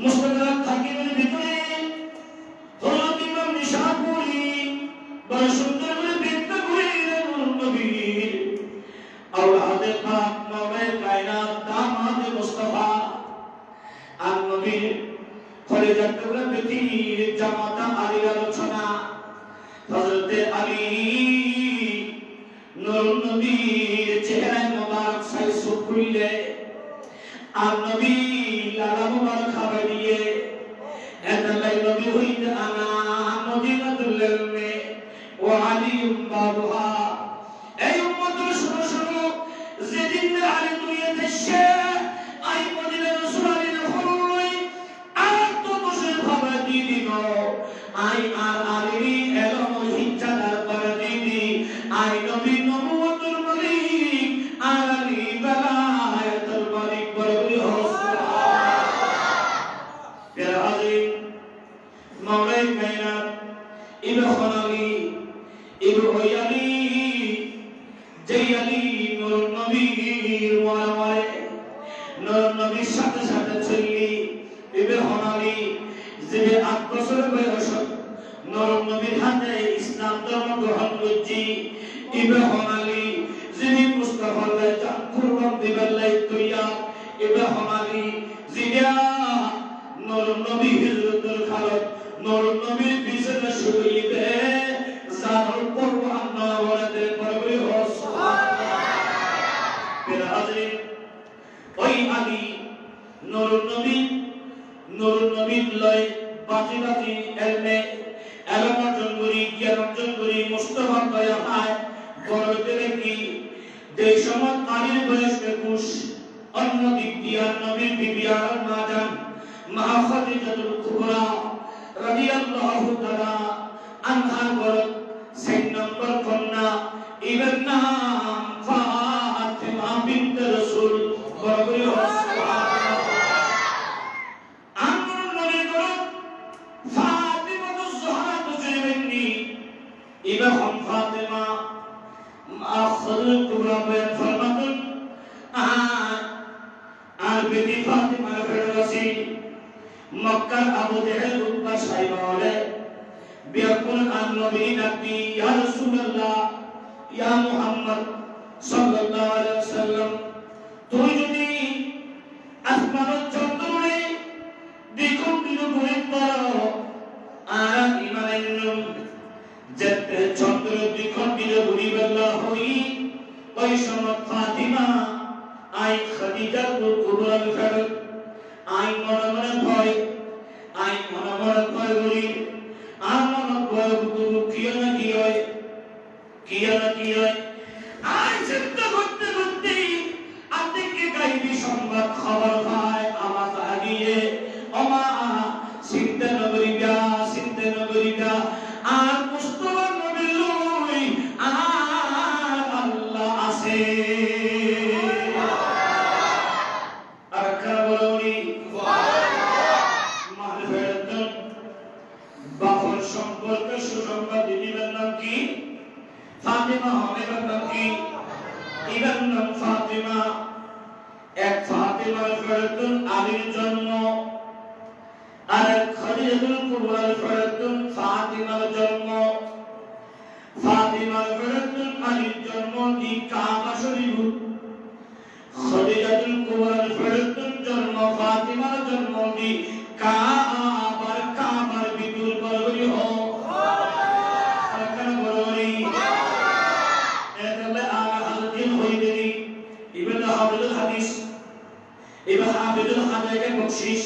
মুস্তাদরাক হাকিমের ভিতরে হযরত ইমাম নিশাপুরী বড় সুন্দর করে ব্যক্ত করিলেন নবীর আওলাদে পাক মাওলায়ে কায়নাত দামাদে মুস্তাফা আর নবীর খলিজার টুকরা ব্যক্তির জামাতা আলীর আলোচনা হযরতে আলী নূর নবীর চেহারায় মোবারক সাই সুকুইলে আর নবী লালা মোবারক খাবার দিয়ে এতলাই নবী হইতে আনা মদিনাতুল ইলমে ওয়া আলিয়ুম বাবুহা এই উম্মতের শুনো শুনো যেদিন আলী দুনিয়াতে এসে আই মদিনা রাসূল আলীর হলই আর তো বসে খাবার দিয়ে দিল আই আর আলী এলো হিজ্জাদার করে দিদি আই নবী নবুয়তের মালিক আর আলী বেলায়েতের মালিক বড় মাওলাই কায়নাত ইবনে আলী ইবনে আলী যেই আলী নূর নবীর ওয়ারে নূর নবীর সাথে সাথে চলি ইবনে আলী যে 8 বছর বয়স নূর নবীর হাতে ইসলাম ধর্ম গ্রহণ করছি ইবনে আলী যিনি মুস্তাফার জান কুরবান দিবার লাই তৈয়া ইবনে আলী জিয়া নূর নবী হিজরতের খালত নূর নবীর পিছনে শুইবে জারুল কুরবান নওয়ালাদের পরবরি সুবহানাল্লাহ মেরা হাজরিন ওই আলী নূর নবী লয় বাজি বাজি এলমে এলম অর্জন করি জ্ঞান অর্জন করি মুস্তাফা দয়া হয় বড়তে কি যেই সময় আলীর বয়স 21 অন্য দিক দিয়া নবীর বিবি আর মা জান মা খাদিজাতুল কুবরা রাদিয়াল্লাহু তাআলা আনহা বরক 6 নম্বর কন্যা ইবের নাম ফাতিমা বিনত রাসূল বরবরি সুবহানাল্লাহ আমর নবী বরক ফাতিমা যুহরা তুজরিবনি ইবে হম ফাতিমা মা খাদিজাতুল কুবরা বয়ান ফরমাতুন আর বেটি ফাতিমা ফেরদৌসী মক্কার আবু জেহেল উতবা সাইবা বলে বিয়াকুল আন নবী নাকি ইয়া রাসূলুল্লাহ ইয়া মুহাম্মদ সাল্লাল্লাহু আলাইহি ওয়াসাল্লাম তুই যদি আসমানের চন্দ্রে দ্বিগুণ ঘুরে পড়ো আর ইমানের যেতে চন্দ্র দ্বিগুণ ঘুরি বেলা হই ওই সময় ফাতিমা আই খাদিজা কুবরার ফেরত আই মনে মনে ভয় করি আর মনে ভয় কিয়া না কি হয় আই চিন্তা করতে করতে আপনি কি গাইবি সংবাদ খবর পায় আমার আগিয়ে ওমা চিন্তা নগরিকা আর মুস্তাফা নবী লই আর আল্লাহ আছে আর কাবরনি বাপর সম্পর্কে সুসংবাদ দিবেন নাম কি ফাতিমা হবেন নাম কি ইবেন নাম ফাতিমা এক ফাতিমার ফেরতুন আলীর জন্ম আর এক খাদিজাতুল কুবরার ফেরতুন ফাতিমার জন্ম ফাতিমার ফেরতুন আলীর জন্ম কি কাবা শরীফ খাদিজাতুল কুবরার ফেরতুন জন্ম ফাতিমার জন্ম কি কাবার বিদুর বরবরি হো সুবহানাল্লাহ বরবরি এতলে আল-দিন হইদেরি ইবনে হাবিদুল হাদিস ইবনে হাবিদুল হাদিসে বকশিশ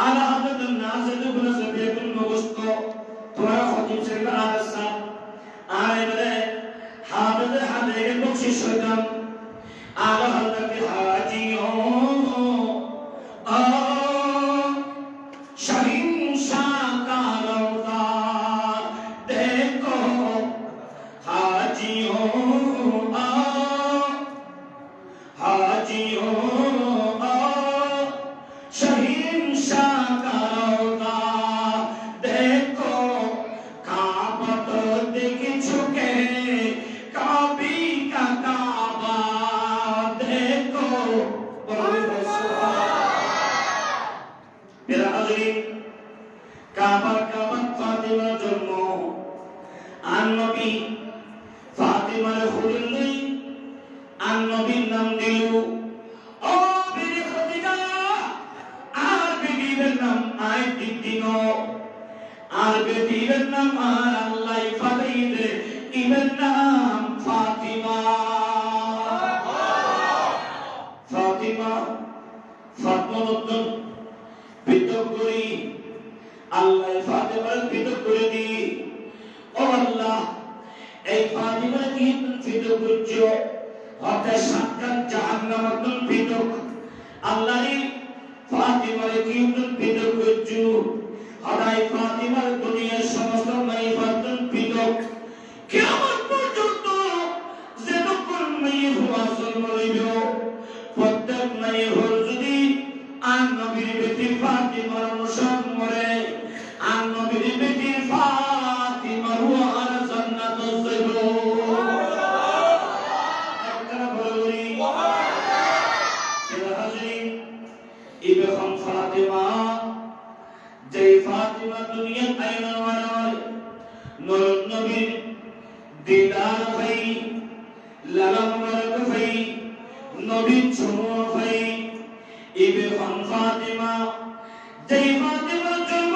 আলা হযরত নাযিদ ইবনে সাবিকুল মুগস্ত তোরা খতিব সাহেব আলাইহিস সালাম আর हाजियों शहींशा करोगा देखो काबा तो देख चुके काबी का काबा देखो मेरा हाज़रीन काबा फातिमार जन्म আর নবী ফাতিমার হুলুল্লি আর নবীর নাম দিল ও বিবি খাদিজা আর বিবির নাম আই দিদিন আর বিবির নাম আর আল্লাহ ফাতিদে ইবের নাম ফাতিমা ফাতিমা ফাতমা পৃথক করি আল্লাহ ফাতিমার পৃথক করে দি ও আল্লাহ এই ফাতিমার কি পৃথক করছো অর্থাৎ সাতটা জাহান্নামের পৃথক আল্লাহ ফাতিমার কি পৃথক করছো হদাই ফাতিমার দুনিয়ার সমস্ত মাইফাত পৃথক কিয়ামত পর্যন্ত যতক্ষণ মাইফ জন্ম লইব প্রত্যেক মাইফ যদি আর নবীর বেটি ফাতিমার অনুসরণ করে আর নবীর বেটি ফাতিমার আর জান্নাত যাইব একবার বলি ইয়া হাজরিন ইবখান ফাতিমা যেই ফাতিমা দুনিয়াত আইনা ওয়ার নূর নবীর দিদার ভাই লালা মুবারক ভাই নবীর ছোঁয়া ভাই ইবখান ফাতিমা যেই ফাতিমার জন্ম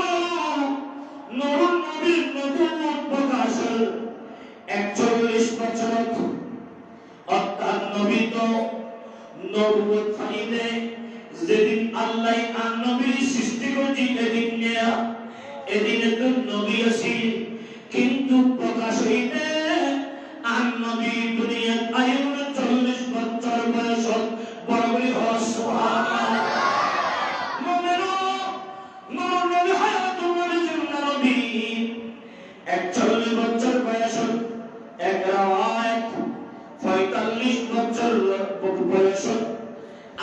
নূর নবীর নবুয়ত প্রকাশ 41 বছর অর্থাৎ নবী তো নবুয়ত পাইতে যেদিন আল্লাহ আর নবীর সৃষ্টি করেছে এদিনে তো নবী আসি কিন্তু প্রকাশ হইতে আর নবী দুনিয়াত আয়ুন 40 বছর বয়স বড় বড় হওয়া সুবহানাল্লাহ মুমিনো নূর নবী হায়াতুল নবী 41 বছর বয়স এক রাওয়ায়াত 45 বছর বয়স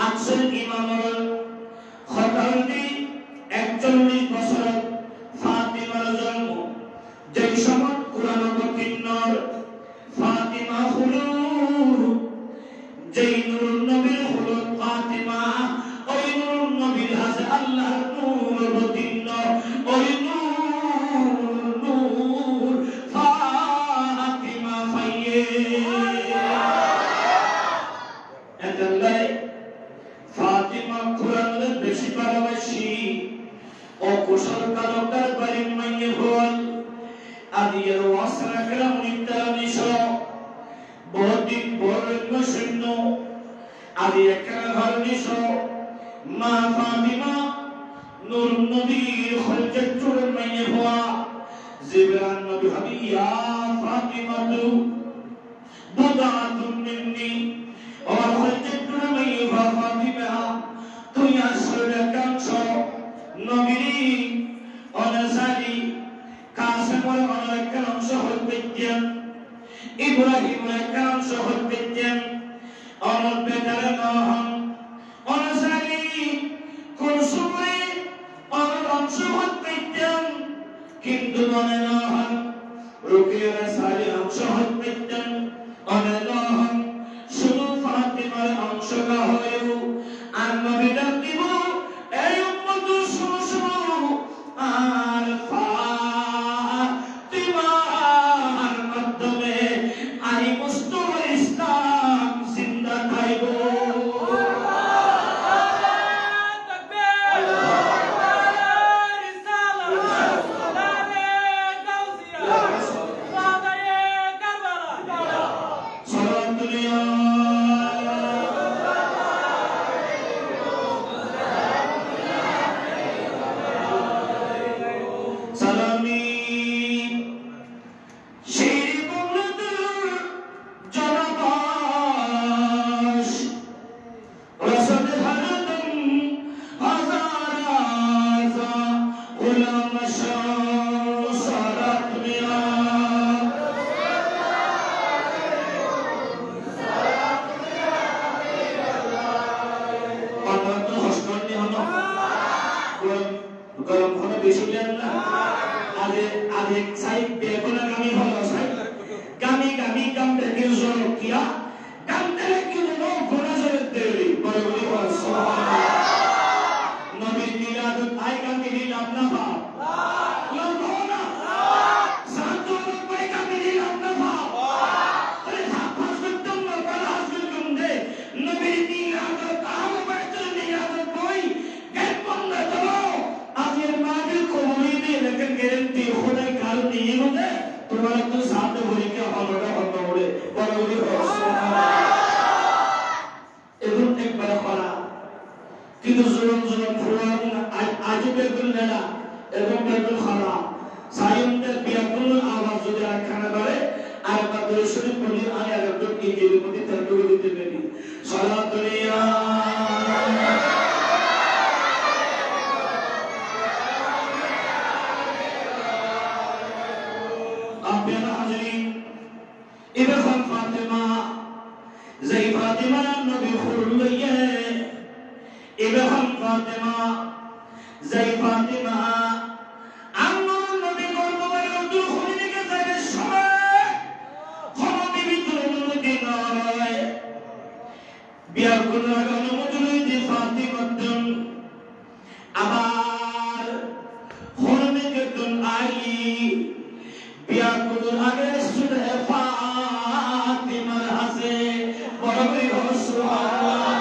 আছে ইমামুল খতাউদ্দি 41 বছর ফাতিমার জন্ম যেই সময় কুরআন অবতীর্ণ ফাতিমা হলো যেই নূর নবীর হলো ফাতিমা ওই নূর নবীর হাতে আল্লাহর নূর অবতীর্ণ ওই নূর ফাতিমা পাইয়ে এতলাই ফাতিমা কুরআনের বেশি ভালোবাসি ও কুশল কালকার বাড়ির মাইয়ে হল আদিয়ের ওয়াসরা কেরাম নিতানিশ বহুদিন বড় শূন্য আদি একরা ঘর নিশ মা ফাতিমা নূর নবীর খলজতুর মাইয়ে হওয়া জিবরান নবী হাবিয়া ফাতিমা তু বুদাতুন মিন্নি ও খলজতুর মাইয়ে হওয়া ফাতিমা তুই আসলে কাংশ নবী অনসারি কাসেমর অনেকের অংশ হইতেন ইব্রাহিমের একটা অংশ হইতেন অনর বেটার নহন অনসারি কুলসুমে অনর অংশ হইতেন কিন্তু মনে নহন রুকিয়ার সারি অংশ হইতেন অনে নহন শুধু ফাতিমার অংশটা হয়েও আর নবী ডাক দিব এই উম্মত শুনো শুনো আর ফাতিমার মাধ্যমে আই মুস্তফা ইসলাম জিন্দা থাইব তোমার তো সাথে ভরিকে হলটা হল বলে বড়গুলি এবং একবার করা কিন্তু জোরন জোরন ফুরান আজও বেগুন নেলা এবং বেগুন খানা সায়ন্তের বিয়াকুল আওয়াজ যদি একখানা করে আর একবার দর্শনের প্রতি আমি আর একটু নিজের প্রতি তর্ক দিতে পারি সালাত দুনিয়া আপনারা হাজিরিন ইবন ফাতেমা যেই ফাতেমা নবী খুলুইয়ে ইবন ফাতেমা যেই ফাতেমা আম্মা নবী গর্ভবতী উদ্দুল খুলিকে যাবে সময় কোন বিবি অনুমতি নয় বিয়ার কোন অনুমতি লইতে ফাতেমা দন আবার খুলিকে দন আইলি বিয়ার কোন আগে সুরে ফাতেমার হাসে বড়ই সুবহানাল্লাহ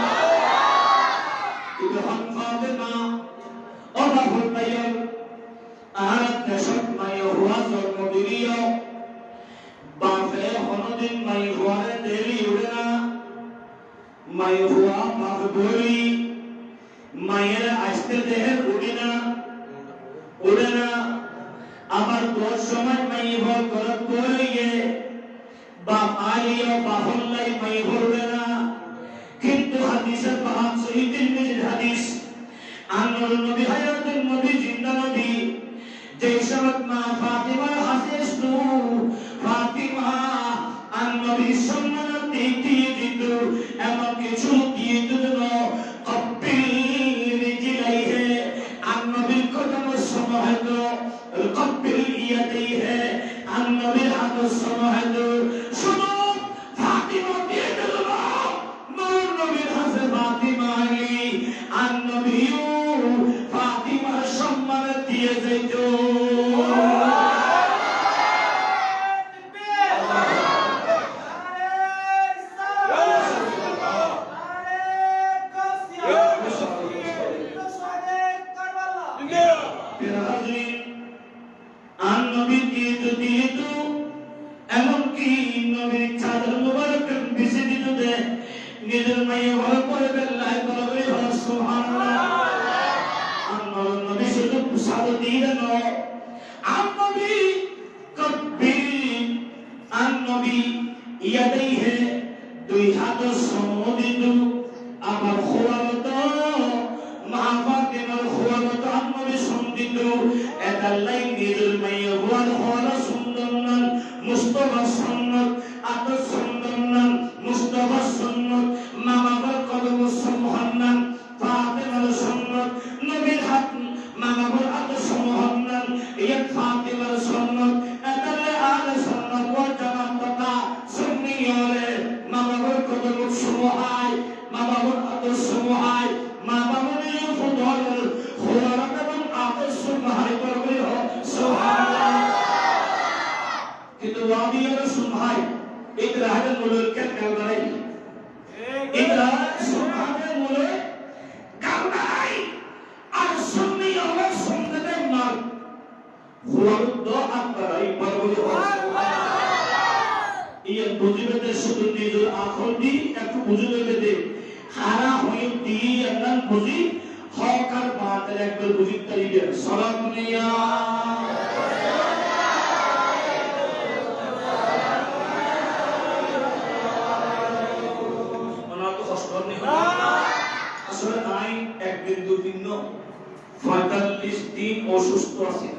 ইবন ফাতেমা ওরা ফুলতায়ন আহারাত দেশত মাই হুয়া জন্মদিরিয় বাপে হনদিন মাই হুয়ারে দেলি উড়ে না মাই হুয়া বাপ বলি মায়ের আসতে দেহের উড়ে না আমার তোর সময় মাই হল করত করিয়ে বাপ আলিও বাহল্লাই মাই হলবে না কিন্তু হাদিসের বাহাত সহিদিন নিজের হাদিস আনর নবী হায়াতুন নবী জিন্দা নবী যেই সময় মা ফাতিমার হাসিসতু ফাতিমা আন নবী সম্মান দিয়ে দিত এমন কিছু দিয়ে দিত কব্বিল জিলাইহে আন নবীর কদম সমাহিত কব্বিল ইয়াদাইহে আন নবীর হাত সমাহিত শুনো ফাতিমা দিয়ে দিল নূর নবীর হাসে ফাতিমা আলী আন নবীও ফাতিমার সম্মান দিয়ে যাইত আন নবী দিয়ে তো এমনকি নবীর চাদর মুবারক বিছে দিত দে নিজের মায়ের ঘর করে বেল্লাই বলবে সুবহানাল্লাহ আল্লাহ নবী শুধু চাদর দিয়ে না আন নবী কব্বিল আন নবী ইয়াদাইহে দুই হাত সমদিত আমার খোয়ালত মা ফাতিমার খোয়ালত আন নবী সমদিত এদাল্লাই নিজের মায়ের ঘর হলো সুন্দর নাম মুস্তাফা সুন্নাত আত সুন্দর নাম মুস্তাফা সুন্নাত মা বাবার কদম সুবহানাল্লাহ ফাতিমার সুন্নাত নবীর হাত মা বাবার আত সুবহানাল্লাহ ইয়া ফাতিমার সুন্নাত এদাল্লাই আলে সুন্নাত ওয়া জামাত কথা সুন্নিয়রে মা বাবার কদম সুবহানাল্লাহ মা বাবার আত সুবহানাল্লাহ মা বাবার ফুদল খোরাক এবং আত সুবহানাল্লাহ করবে সুবহানাল্লাহ কিন্তু ওয়াবিয়ার সুবহাই ইকরাহের মূলের কালবাই ইকরাহের সুবহানের মূলে কালবাই আর সুন্নি আল্লাহ সুন্নতে মার হুয়ারুদ আকবারাই বরবরি ইয়ে বুঝিবে শুধু নিজের আখল দি একটু বুঝিবে দে হারা হই দি আল্লাহ বুঝি হক আর বাতিল একবার বুঝি তাইবে সালাতুনিয়া আসলে নাই একদিন দুদিন 45 দিন অসুস্থ ছিল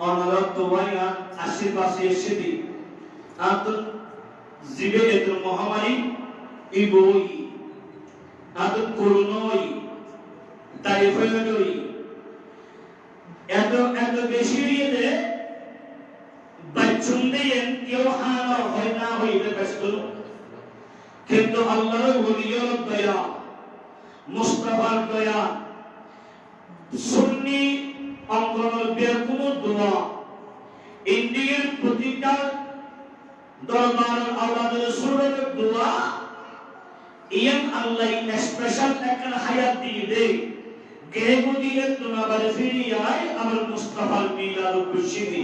অনারত দোয়াইয়া আশীর্বাদে এসে দি আত জিবে এত মহামারী ইবই আত করুণই টাইফয়েডই এত বেশি দিয়ে বাচ্চুন দেন কেউ হানা হয় না হইতে ব্যস্ত কিন্তু আল্লাহর ওলিয়র দয়া মুস্তাফার দয়া সুন্নি অঙ্গনের বেকুনো দোয়া ইন্ডিয়ার প্রতিটা দরবারের আওলাদের সুরের দোয়া ইয়ান আল্লাহ স্পেশাল একটা হায়াত দিয়ে দে গেগুদিয়ে তোমার ফিরিয়ে আয় আমার মুস্তাফার মিলাদ খুশি দি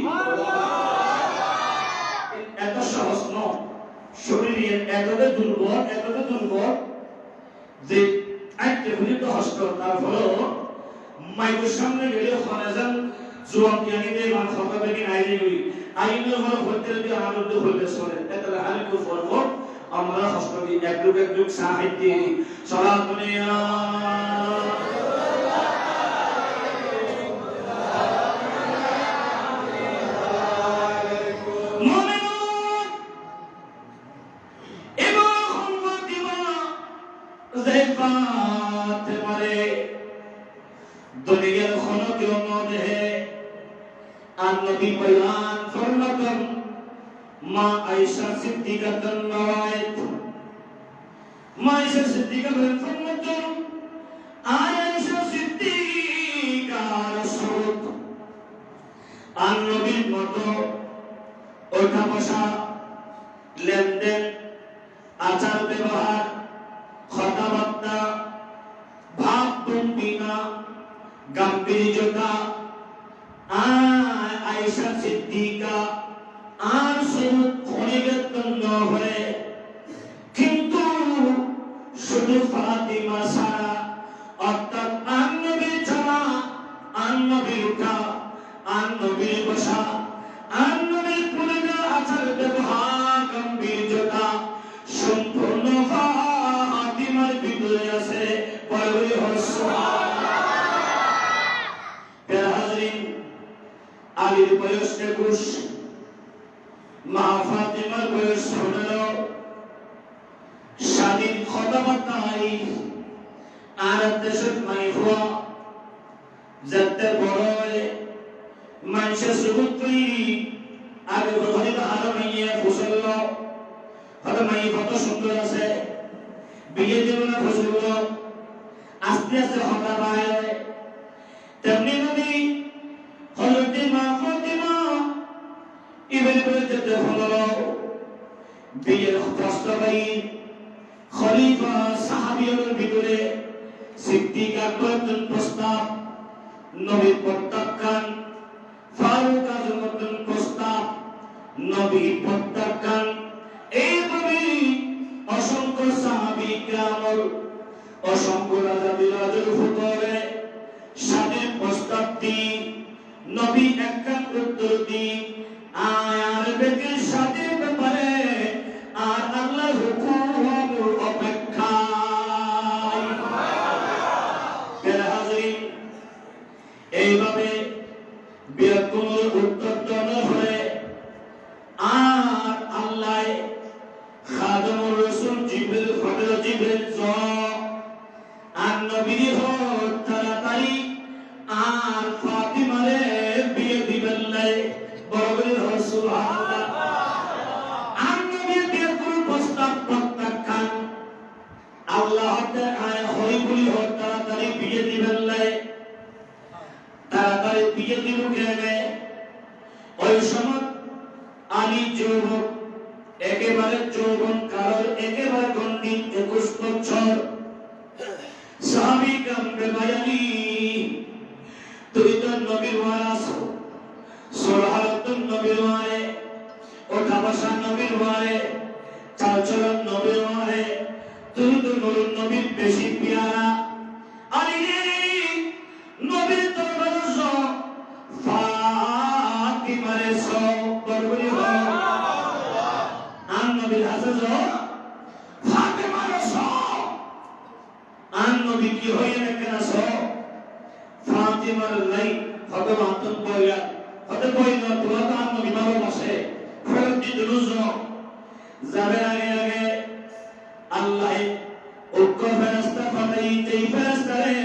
এতটা দুর্বল যে আজকে পর্যন্ত হস্ত তারপরও মাইকের সামনে গেলে হনাজান জোয়ান জ্ঞানীদের মান সকালে কি আইলে গই আইনের বড় হতে দিয়ে আনন্দ হইতে শুনে এটা হালকু ফরফ আমরা হস্ত দিয়ে একটু সাহিত্য সারা দুনিয়া दुनिया खनक मौत है नबी बयान फरमातन मां आयशा सिद्दीका रवायत मां आयशा सिद्दीका फरमातन आयशा सिद्दीका रसूल नबीर मतो ওঠা বসা লেনদেন আচার ব্যবহার কথাবার্তা ভাব ভঙ্গিমা গাম্ভীর্যতা আয়েশা সিদ্দিকা আর সুরত খনিগতন্য হয়ে কিন্তু শুধু ফাতিমা ছাড়া অর্থাৎ নবীর ছাড়া নবীর উঠা নবীর বসা নবীর পুরনো আচার ব্যবহার গাম্ভীর্যতা সম্পূর্ণ ফাতিমার ভিতরে আছে বড়ই হর্ষ আলীর বয়স 21 মা ফাতিমার বয়স 15 স্বাধীন কথাবার্তায় আর দেশের মাই হওয়া যাতে বড় মানুষের সুযোগ তৈরি আগে হয়তো আরো মাইয়া ফসল হয়তো মাই কত সুন্দর আছে বিয়ে দেব না ফসল আস্তে আস্তে হতা পায় তেমনি নবী হযরত মা ফাতিমা ইবনে যেতে হলো বিয়ের প্রস্তাবে খলিফা সাহাবীদের ভিতরে সিদ্দিক আকবর প্রস্তাব নবী প্রত্যাখ্যান ফারুক আজমের প্রস্তাব নবী প্রত্যাখ্যান এইভাবে অসংখ্য সাহাবী কিরাম অসংখ্য রাজা বিরাজের উপরে স্বাধীন প্রস্তাব দিয়ে নবী একখান উত্তর দিয়ে আর বেকের স্বাধীন ব্যাপারে আর আল্লাহর হুকুম অপেক্ষা এইভাবে বিরকমের উত্তর দেওয়া হলে আর আল্লাহ খাদমুর রাসূল জিবরিল ফজর জিবরিল আর নবী তাড়াতাড়ি আর ফাতিমারে বিয়ে দিবেন লাই বড় সুবহানাল্লাহ আর নবীর বিয়ের কোন প্রস্তাব প্রত্যাখ্যান আল্লাহ তাআলা হইবুলি তাড়াতাড়ি বিয়ে দিবেন লাই তাড়াতাড়ি বিয়ে দিব কেনে ওই সময় আলী যুবক একেবারে যৌবন কাল একেবারে গন্ডি 21 বছর সাহাবী কামবে বায়ানি তুই তো নবীর ওয়ারাস সোহারতুন নবীর ওয়ারে ওঠা বসা নবীর ওয়ারে চালচলন নবীর ওয়ারে তুই তো নূর নবীর বেশি পিয়ারা আলী নবীর দরবারে ফাতিমারে বরবরি আন নবীর হাসাজ ফাতিমারে আন নবী কি হয়ে না ফাতিমার লাই ভগবান বইয়া হতে বইনা তোরা তো আন নবী বাবা বসে ফেরত দিতে রুজো যাবে আগে আল্লাহ উক্ক ফেরেশতা ফাটাইতে ফেরেশতারে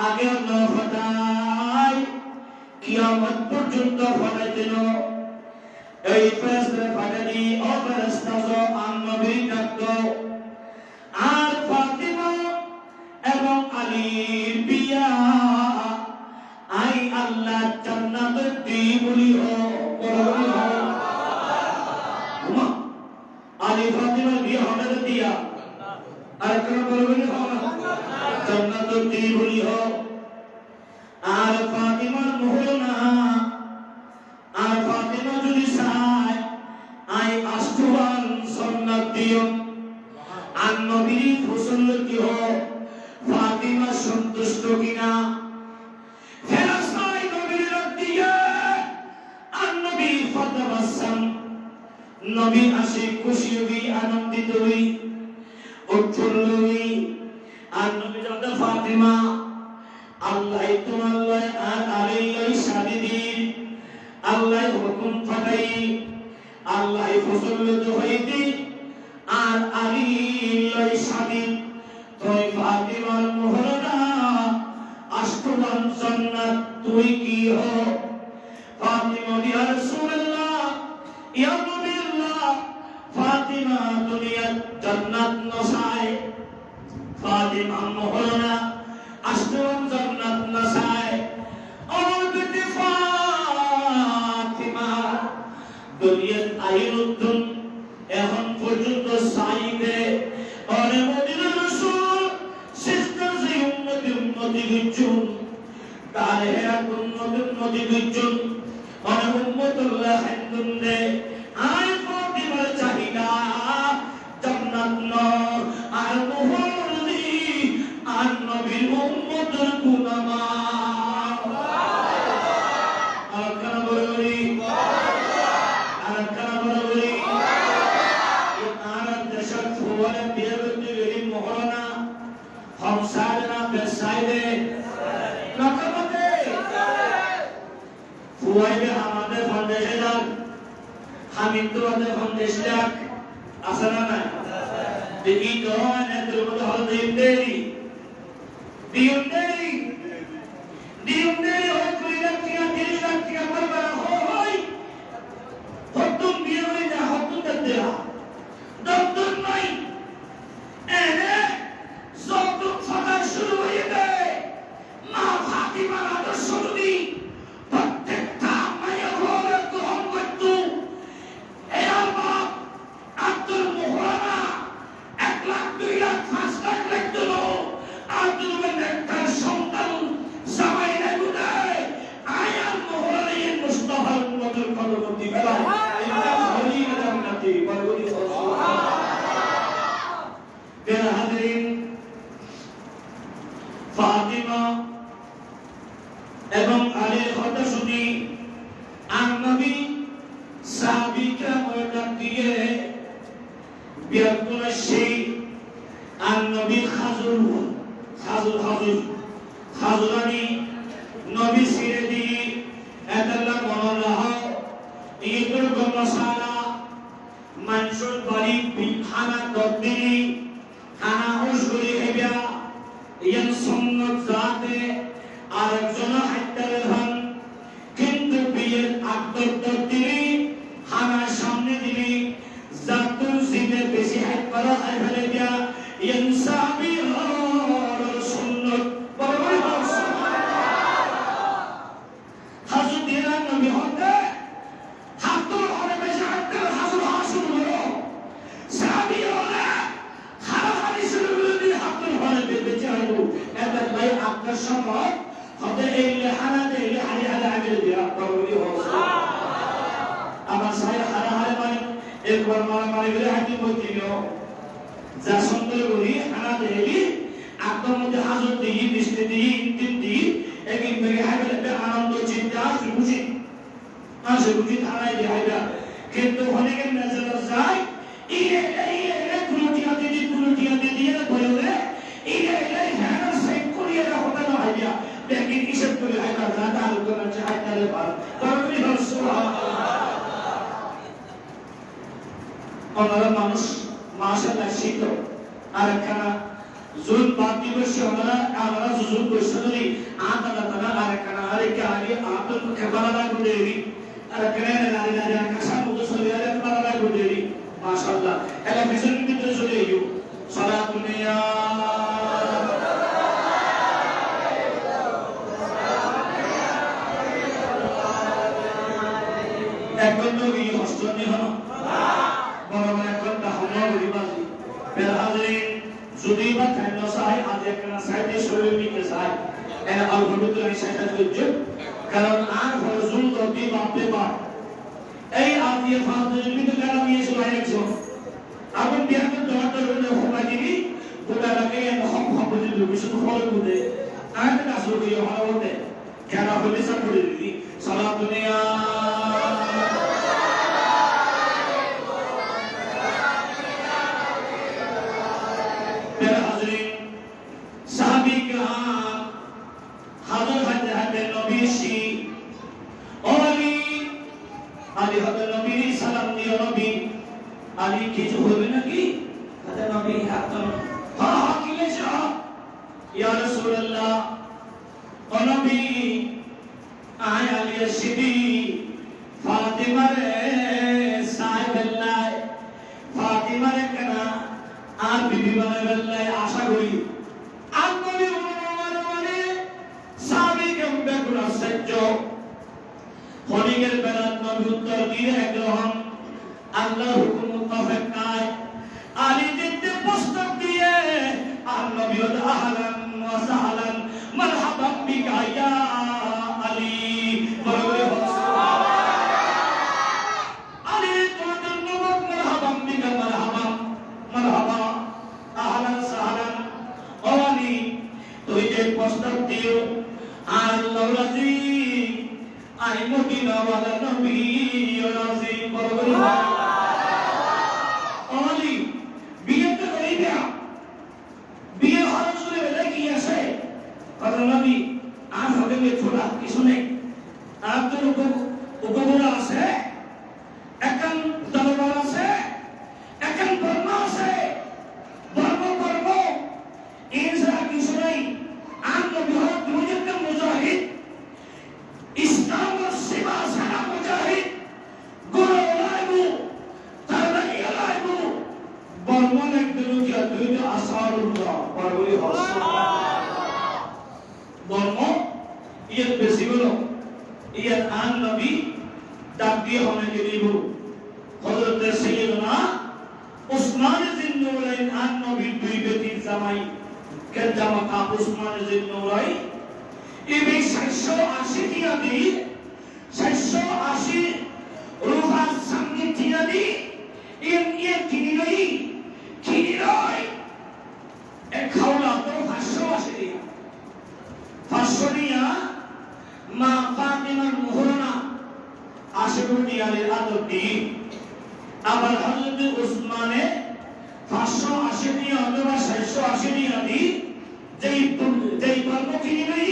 আগে না ফাটাই কিয়ামত পর্যন্ত ফাটাইতেন এই ফেরেশতা ফাটানি ও ফেরেশতা আন নবী ডাকতো আর ফাতিমা এবং আলীর বিয়া আই আল্লাহ জান্নাতে দিবলি আলী ফাতিমার বিয়ে হবে দিয়া আর কোন বলবেন জান্নাতে দিবলি আর ফাতিমার মোহর না আর ফাতিমা যদি চায় আই আষ্টুয়ান সুন্নাত দিও নবী আসে খুশি হই আনন্দিত হই উৎফুল্ল হই আর নবী জানতে ফাতিমা আল্লাহ তোমার লয় আর আলী লয় শাদি দিন আল্লাহ হুকুম ফাটাই আল্লাহ ফসলত হইতি আর আলী লয় শাদি তুই ফাতিমার মোহরনা আষ্টমান জান্নাত তুই কি হো ফাতিমা ইয়া রাসূলুল্লাহ ইয়া নবীল্লাহ ফাতিমা দুনিয়ার জান্নাত নসায় ফাতিমা মোহরনা আষ্টমান জান্নাত নসায় আমার বিটি ফাতিমা দুনিয়ার আইরুদ্দুন এখন পর্যন্ত সাইদে আরে মদিনার রাসূল সিস্টার যে উম্মতি গুজুন তারে হেরাত উম্মতি গুজুন আরে উম্মতুল্লাহ হিন্দুন দে আই ফাতিমার চাহিদা জান্নাত ন আর মুহরলি আর নবীর উম্মতের গুনামা আর কানা বলি আর কানা বলি আর দেশত ফুয়ারে বিয়েতে গরি মোহরনা হামসাদনা বেসাইদে নকমতে ফুয়াইবে আমাদের ফাউন্ডেশন হামিদুল্লাহ ফাউন্ডেশন আসনা না দেখি তো এদের মধ্যে হল দিনদেরি হয় কই রাখিয়া দিন রাখিয়া করবার হয় হতুম বিয়ে হয়ে যা হতুম দেয়া দপ্তর নাই এনে যৌতুক ফাঁকা শুরু হয়ে যায় মা ফাতিমার আদর্শ যদি প্রত্যেকটা মায়ের ঘরে গ্রহণ করত এর বাপ আব্দুল মোহরানা 1 লাখ 2 লাখ 5 লাখ লাগতো আব্দুল মেন্টার সন্তান সবাই নেগুদায় আয়াল মোহরানা মুস্তাফার উম্মতের কলমতি বেলা এটা হলি জান্নাতি বরগতি मेरा हाज़रीन फातिमा एवं आले खाता सुनी आन नबी साहबी का मर्दम दिए बियकुल शे आन नबी खाजुरानी नबी सिरे दी ऐतल्ला मनोल्लाह इकुल गमसाला मंशुर बड़ी बिखाना दब्बिनी খানা উসগুলি হেবিয়া ইয়ান সুন্নাত জাতে আরেকজন হাইতারে হন কিন্তু বিয়ের আকদর দিলি খানার সামনে দিলি জাতুল জিনে বেশি হাইত করা হয় ফেলে দিয়া ইয়ান সাহাবী হল সুন্নাত বড়ই হল হাজু দিলান নবী হতে হাতুল হলে বেশি হাইতারে হাজুর হাসুল হলো সাহাবী হলে আপনার সম্ভব হতে এই লেহানা দিলে হারি হারে আগে দিয়া প্রবলি হচ্ছে আমার সাহেব হারা হারে মানে একবার মারা গেলে হাতি বইছিল যা সুন্দর করি হানা দেলি আপনার মধ্যে হাজর দিই মিষ্টি দিই ইন্তিম দিই একদিন থেকে হাইবে আনন্দ চিন্তা খুশি আসে খুশি থানায় দিয়ে হাইবা কিন্তু অনেকের নজর যায় কুলুটিয়া দিয়ে বলে लेकिन इसे तो हाइदा ज्यादा लोगों ने हाइदा ले बात परमी हो सुबह और मानुष माशाल्लाह शीतो आरखाना जुल बात दिवस हमारा जुल बसरी आता तना आरखाना अरे क्या आगे आप तो खबरला गुदेरी आरखाना नारी आकाशा मुझे सोलिया खबरला गुदेरी माशाल्लाह एला विजन में तो सोलियो सलातुनिया এখন তো এই হস্তনি হলো বড় বড় একটা হলো রিবাজি বেহাজিন যদি বা কেন সাই আজ একটা সাইডে শরীর নিতে চাই এর আলহামদুলিল্লাহ সেটা হচ্ছে কারণ আর ফরজুল রবি বাপে বাপ এই আদিয়ে ফাজিল কিন্তু কারণ নিয়ে চলে গেছে আপনি বিয়াকে দরকার হলে হোমা দিবি গোটা লাগে হক হক বুঝি বিশুদ্ধ ফল বুঝে আর কাজ করি হতে কেন হলে সব করে দিবি সালাতুনিয়া আলী কিছু হবে নাকি তাদের নবী হাত হ্যাঁ কি লেখা ইয়া রাসূলুল্লাহ ও নবী আয় আলী সিদি ফাতিমারে সাহেবাল্লাহ ফাতিমারে কেনা আর বিবি বানাবেল্লাহ আশা করি আর নবী মানে সাহাবীকে বেগুন সহ্য খনিকের বেলাত নবী উত্তর দিয়ে একরকম আল্লাহর হুকুম মুতাবিক নাই আলী দিতে প্রস্তাব দিয়ে আর নবী আহলান ওয়া সাহলান মারহাবান বিকা ইয়া আলী বলে আলী তোমার জন্য মারহাবান বিকা মারহাবা আহলান সাহলান ও আলী তুই যে প্রস্তাব দিও আর আল্লাহ রাজি আই মদিনা ওয়ালা নবী রাজি বলে আলী বিয়ে তো করিবে বিয়ে হওয়ার শুনে বেলা কি আছে কথা নবী আর হবে ছোড়া কিছু নেই আর তোর উপবরা আছে এখন দরবার আছে এখন বর্ম আছে বর্ম ইনসা কিছু নেই আর নবী হক মুজিদ মুজাহিদ ইসলামের সেবা সারা মুজাহিদ গুরু লাইবু তারাই লাইবু বর্মন একদিন কি দুই আসারুল্লাহ পরবলি বর্ম ইয়ে বেশি বলো ইয়ে আন নবী ডাক দিয়ে হনে দিব হযরত সাইয়্যিদনা উসমান জিন্নুরাইন আন নবী দুই বেটি জামাই কে জামাতা উসমান জিন্নুরাই এই 780 দিয়া দি 780 রুহা সঙ্গে দিয়া দি ইয়ে কিনিলই এক খাওলা তো 580 দিয়া 500 দিয়া মা ফাতিমার মোহরনা আশিকুর দিয়ালের আদর দি আবার হযরত উসমানে 580 দিয়া অথবা 680 দিয়া দি যেই বর্ণ কিনিলই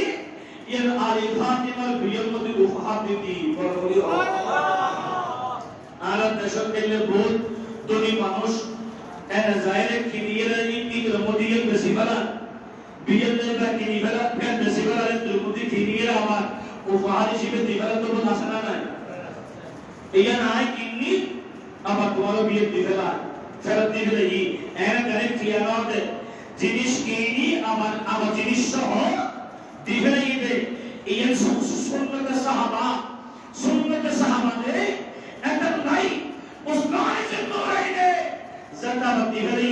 এর আলী ফাতিমার বিয়ের মধ্যে উপহার দিতি বলি আর দেশের গেলে বহুত ধনী মানুষ এনে জায়রে কিনিয়ে ইর মধ্যে বেশি ভালো বিয়ের জায়গা কিনি ভালো ফের বেশি ভালো এর মধ্যে কিনিয়ে আমার উপহার হিসেবে দিবেলা তো কোনো আশা নাই এই নাই কিনি আবার তোমার বিয়ে দিবেলা ফেরত দিবেলা এই এর করে ফিয়ারত জিনিস কিনি আমার জিনিস সহ দিবেলা ইবে এই সুন্নত সাহাবাদের এটা নাই উসমান জিন্নুরাইনে জাকাত দিবেলা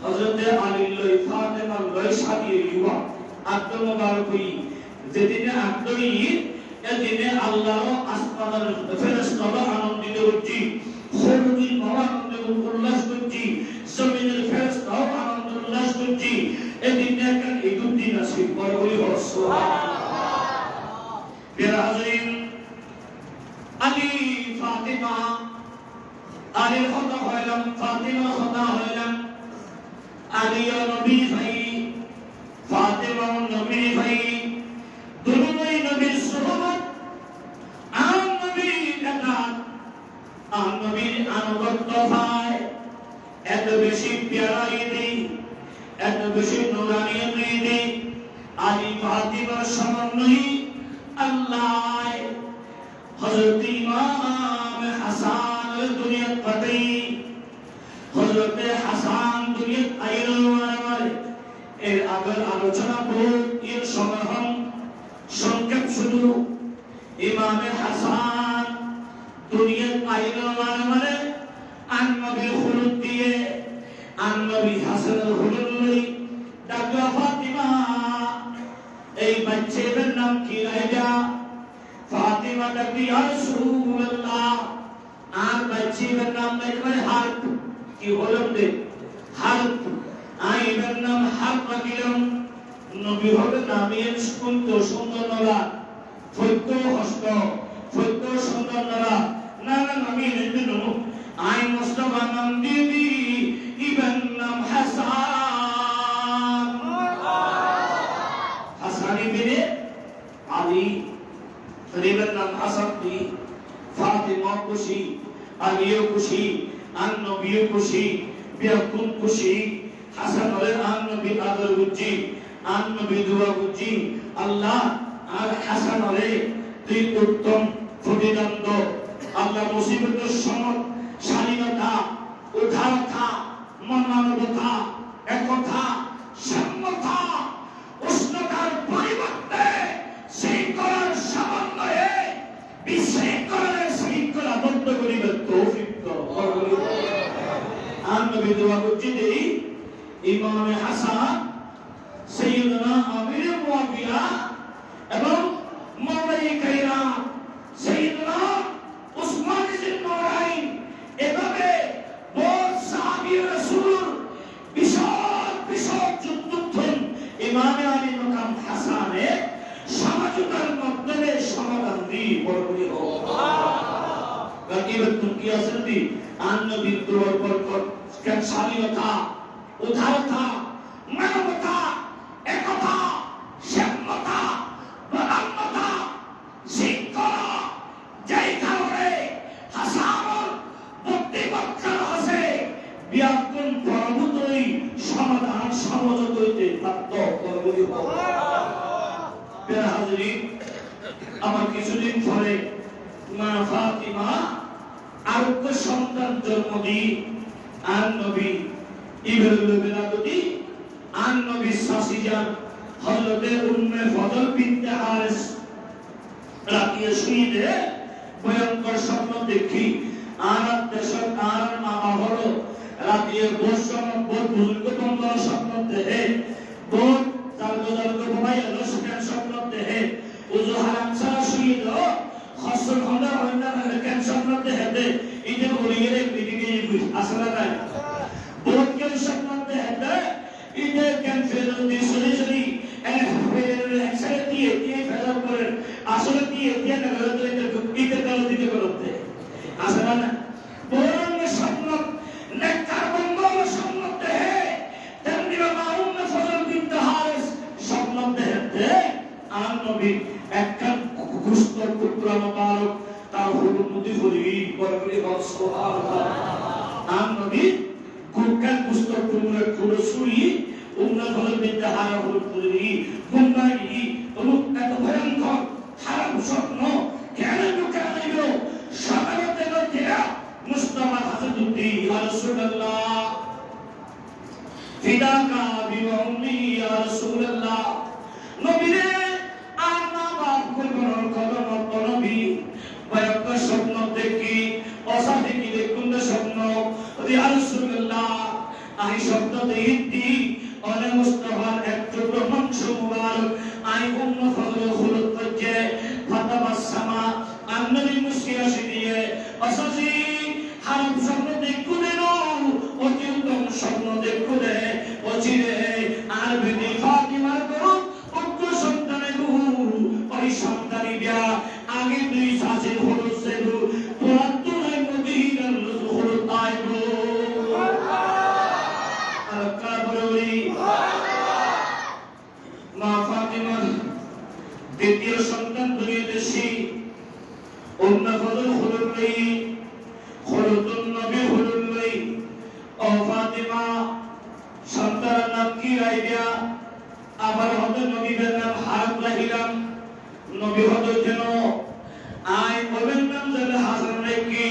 হযরত আলী লই ফাতেমা লই শাদি ইউয়া আব্দুল মুবারক যেদিনে আব্দুল এদিনে আল্লাহ আসমানের ফেরেশতারা আনন্দিত হচ্ছে খরুজি আনন্দ উল্লাস করছে জমিনের ফেরেশতারা আনন্দ উল্লাস করছে এদিনে একটা ঈদুদ্দিন আছে বড় বড় সুবহানাল্লাহ বিরাজিন আলী ফাতিমা আলীর কথা হইলাম ফাতিমার কথা হইলাম আলী নবী ভাই ফাতিমা নবী ভাই দুনিয়ায় নবীর সুহবত আর নবীর একাত আর নবীর আনুগত্য ভাই এত বেশি প্যারা ঈদে এত বেশি নুরানি ঈদে আলী ফাতিমার সমন্বয়ে আল্লাহ হযরত ইমাম হাসান দুনিয়া পাঠাই হযরত হাসান দুনিয়া আইরওয়ার এর আগের আলোচনা বহু এর সমাধান সংক্ষেপ শুধু ইমামে হাসান দুনিয়ার আইরওয়ার মানে আন নবীর খুলুদ দিয়ে আন নবী হাসানের খুলুদ লই ডাকলা ফাতিমা এই বাচ্চাটার নাম কি রাইজা ফাতিমা ডাকলি ইয়া রাসূলুল্লাহ আর বাচ্চাটার নাম দেখলে হাত কি বললাম দে হাত আইবার নাম হাত রাখিলাম নবী হবে নামের সুন্দর নলা ফৈত্য হস্ত ফৈত্য সুন্দর নলা না আমি লিখতে দেবো আই মুস্তাফা নাম দিদি ইবার নাম হাসান হাসান ইবনে আলী ইবার নাম হাসান দি ফাতিমা খুশি আলীও খুশি আন নবীও খুশি বিয়াকুন খুশি হাসান হলে আন নবী আদর বুঝি আন নবী দোয়া বুঝি আল্লাহ আর হাসান হলে তুই উত্তম প্রতিদ্বন্দ্ব আল্লাহ মুসিবতের সময় স্বাধীনতা উদারতা মানবতা একতা সাম্যতা উষ্ণতার পরিবর্তে শৃঙ্খলার সমন্বয়ে বিশৃঙ্খলার শৃঙ্খলাবদ্ধ করিবার তৌফিক দাও। আন নবী দোয়া করছি দেই ইমাম হাসান সাইয়্যিদুনা আমির মুআবিয়া এবং মাওলাই কায়রাম সাইয়্যিদুনা উসমান ইবনে নুরাইন এভাবে বহুত সাহাবী রাসূল বিশাল বিশাল যুদ্ধ ইমাম আলী মাকাম হাসানের সমঝোতার মাধ্যমে সমাধান দিয়ে বরকতি হোক। গাকিবাতুন কি আসরতি আন নবীর দোয়ার বরকত স্বাধীনতা উদারতা মানবতা একতা সাম্যতা বদান্যতা শৃঙ্খলা যেই কারণে হাসান বুদ্ধিবক্তার আছে বিয়াকুন প্রভুতই সমাধান সমঝোতা হইতে প্রাপ্ত বরকতি হোক। প্রিয় হাজরিন আমার কিছুদিন পরে মা ফাতিমা আরোগ্য সন্তান জন্ম দিই আন নবী ইব্রাহিম বেলাদুদি আন নবী সাসিজান হযরতে উম্মে ফজল বিনতে হারিস রাতে শুইলে ভয়ঙ্কর স্বপ্ন দেখি আর দেশের আর মামা হলো রাতে বর্ষণ বহুত বুজুর্গ বন্ধ স্বপ্ন দেখে বহুত জালগো ভাই এলো সেখানে স্বপ্ন দেখে উজু হারাম ছাড়া শুইল খসর খন্ডা হইনা কেন স্বপ্ন দেখে ইতে বলি গেলে বিদিকে আসলে নাই বহুত কেন স্বপ্ন দেখে ইতে কেন ফেরত দিয়ে সরি সরি একসাথে দিয়ে ফেরত করে আসলে দিয়ে না ফেরত ইতে কাল দিতে করতে আসলে না বরং স্বপ্ন নেককার বন্ধ স্বপ্ন দেখে তেমনি বাবা উম্মে ফজল বিনতে হারিস স্বপ্ন দেখে আন নবী একখান গুস্ত টুকরা মোবারক তার হুকুম মুদি করি বরকরি সুবহানাল্লাহ আন নবী কুরকান গুস্ত টুকরা খুলে শুই উম্মে ফজল বিনতে হারিস হুকুম করি গুমবাই রূপ এত ভয়ঙ্কর খারাপ স্বপ্ন কেন লুকাইল সকালতে নতিয়া মুস্তাফা হাসানুদ্দি ইয়া রাসূলুল্লাহ ফিদাকা বিউম্মি ইয়া রাসূলুল্লাহ নবীরে আর মা বাপ কুরবানোর কদম নবী ভয়ঙ্কর স্বপ্ন দেখি অসাধে কি দেখুন স্বপ্ন ইয়া রাসূলুল্লাহ আই শব্দ দেইতি অনে মুস্তাফার এক টুকরো মাংস মুবারক আই উম্মে ফজল খুলুত করছে ফাতাবাসসামা আন্নবী মুসকিয়া দিয়ে অসাজি হারাম স্বপ্ন দেখু দেন অতি উত্তম স্বপ্ন দেখু দে অচিরে আর বিধি ফাতিমার করো উক্ত সন্তানের ওই সন্তানি বিয়া আগে দুই শাসের হলো সেদু তোরাত্তুরাই মদিনার হলো তাইবো আর কাবরি মা ফাতিমার দ্বিতীয় সন্তান দুনিয়াতে এসে উম্মে ফজল হলুল্লাহ খলুতুন নবী হলুল্লাহ ও ফাতিমা সন্তানের নাম কি রাইয়া আবার হযরত নবীর নাম হারাম রাহিলাম নবী হযরত যেন আই বলেন নাম জালে হাসান রেকি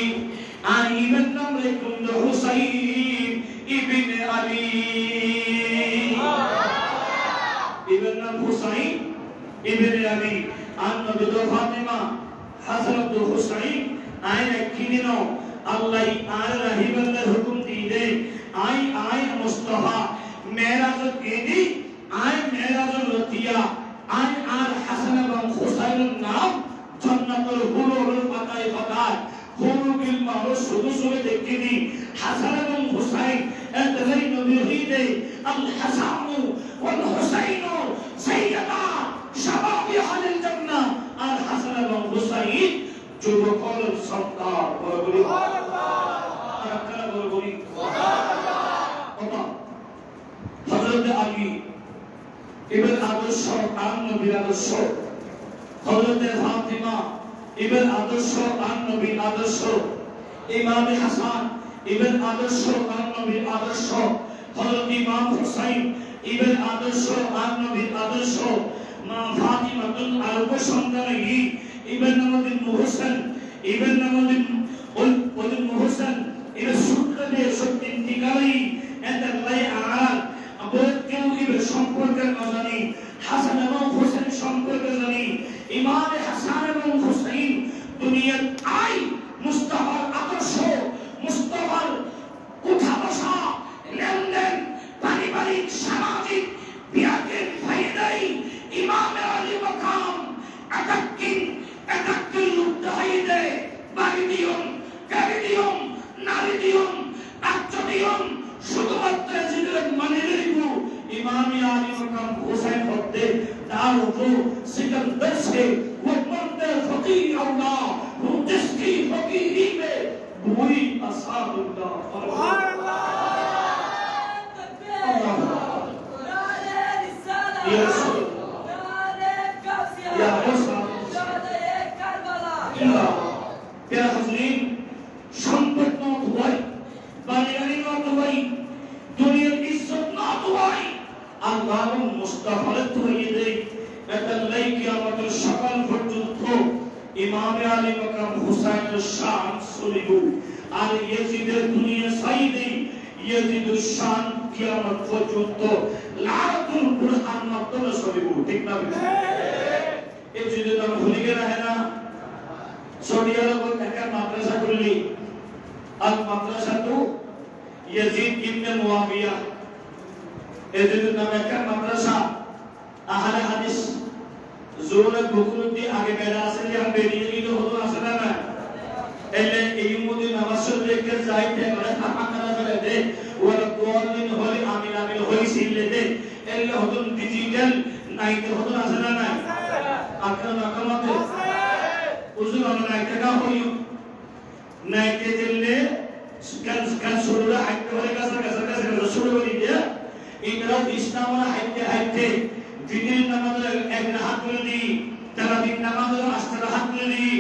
আই ইবেন নাম রেকুম হুসাইন ইবনে আলী ইবেন নাম হুসাইন ইবনে আলী আন নবী তো ফাতিমা হাসান তো হুসাইন আই রাখিনো আল্লাহ আর রাহিবাল্লাহর হুকুম দিয়ে আই মুস্তাফা মেরাজ কেদি আই মেরাজ লতিয়া আই আর হাসান এবং হুসাইনের নাম জান্নাতুল হুরুর পাতায় পাতায় হুরুল মারুস শুধু শুধু দেখিনি হাসান এবং হুসাইন এতই নবী হইতে আল হাসান ওয়াল হুসাইন সাইয়্যিদা শাবাবি আহলিল জান্নাহ আর হাসান এবং হুসাইন যুবকর সরদার বলি সুবহানাল্লাহ আর কারা বলি সুবহানাল্লাহ হযরত আলী ইবনে আদর্শ আন নবীর আদর্শ হযরত ফাতিমা ইবনে আদর্শ আন নবীর আদর্শ ইমাম হাসান ইবেন আদর্শ আর নবীর আদর্শ, হযরত ইমাম হুসাইন ইবেন আদর্শ আর নবীর আদর্শ, মা ফাতিমাতুল আলব সন্তানই ইবেন নামুদ্দিন মুহসিন ইবেন নামুদ্দিন উল মুহসিন ইবেন সুকরে সত্যিন ঠিকাই এন্দাল্লাহ আর আবুদ কেউ ইবেন সম্পর্কের জানি, হাসান এবং হুসাইন সম্পর্কে জানি, ইমাম হাসান এবং হুসাইন দুনিয়ার আই মুস্তাফার আদর্শ, মুস্তাফার উঠা বসা, লেনদেন, পারিবারিক সামাজিক বিয়াকের ফায়দাই ইমাম আলী মাকাম একাকিন লুপ্তাহিদে বাড়ি দিয়ম, গাড়ি দিয়ম, নারী দিয়ম, বাচ্চা দিয়ম, শুধুমাত্র জিলের মানে লইব ইমাম আলী মাকাম হুসাইন হতে তার উপর সিকন্দর সে वो मर्द फकीर अल्लाह वो जिसकी फकीरी में वही असादुल्लाह सुभान अल्लाह या रसूल या हुसैन या प्यारे हजरीन संपत न हुई बानियानी न हुई दुनिया की इज्जत न हुई अल्लाह मुस्तफा हुई दे এতাল্লাই কিয়ামতের সকাল পর্যন্ত ইমাম আলী মাকাম হুসাইনের শান চলিব, আর ইয়াজিদের দুনিয়া সাইদে ইয়াজিদের শান কিয়ামত পর্যন্ত লাতুল কুরআন মাত্র চলিব। ঠিক না? এই যদি আমরা ভুলে গেলে হয় না, সৌদি আরব একটা মাদ্রাসা করলি, আর মাদ্রাসা তো ইয়াজিদ ইবনে মুয়াবিয়া, ইয়াজিদের নামে একটা মাদ্রাসা আহলে হাদিস জোরে বকুলতি আগে বেড়া আছে যে আমরা বেরিয়ে গিয়ে হলো আছে না না এলে এই মুদি নামাজ লেখে যাইতে মানে তাকানা করে দে ওরা কোনদিন হলি আমিন আমিন হইছিল দে এলে হতো ডিজিটাল নাইতে হতো আছে না না আকরা নাকামাতে উজুর আমরা নাইতে কা হইও নাইতে দিলে কান শুরুরা হাইতে হলে কাছে কাছে শুরু করি দিয়া ইনরা ইসলামরা হাইতে দিনের নামাজে এক রাত করে দিই, তারাবির নামাজে আস্তে রাত করে দিই,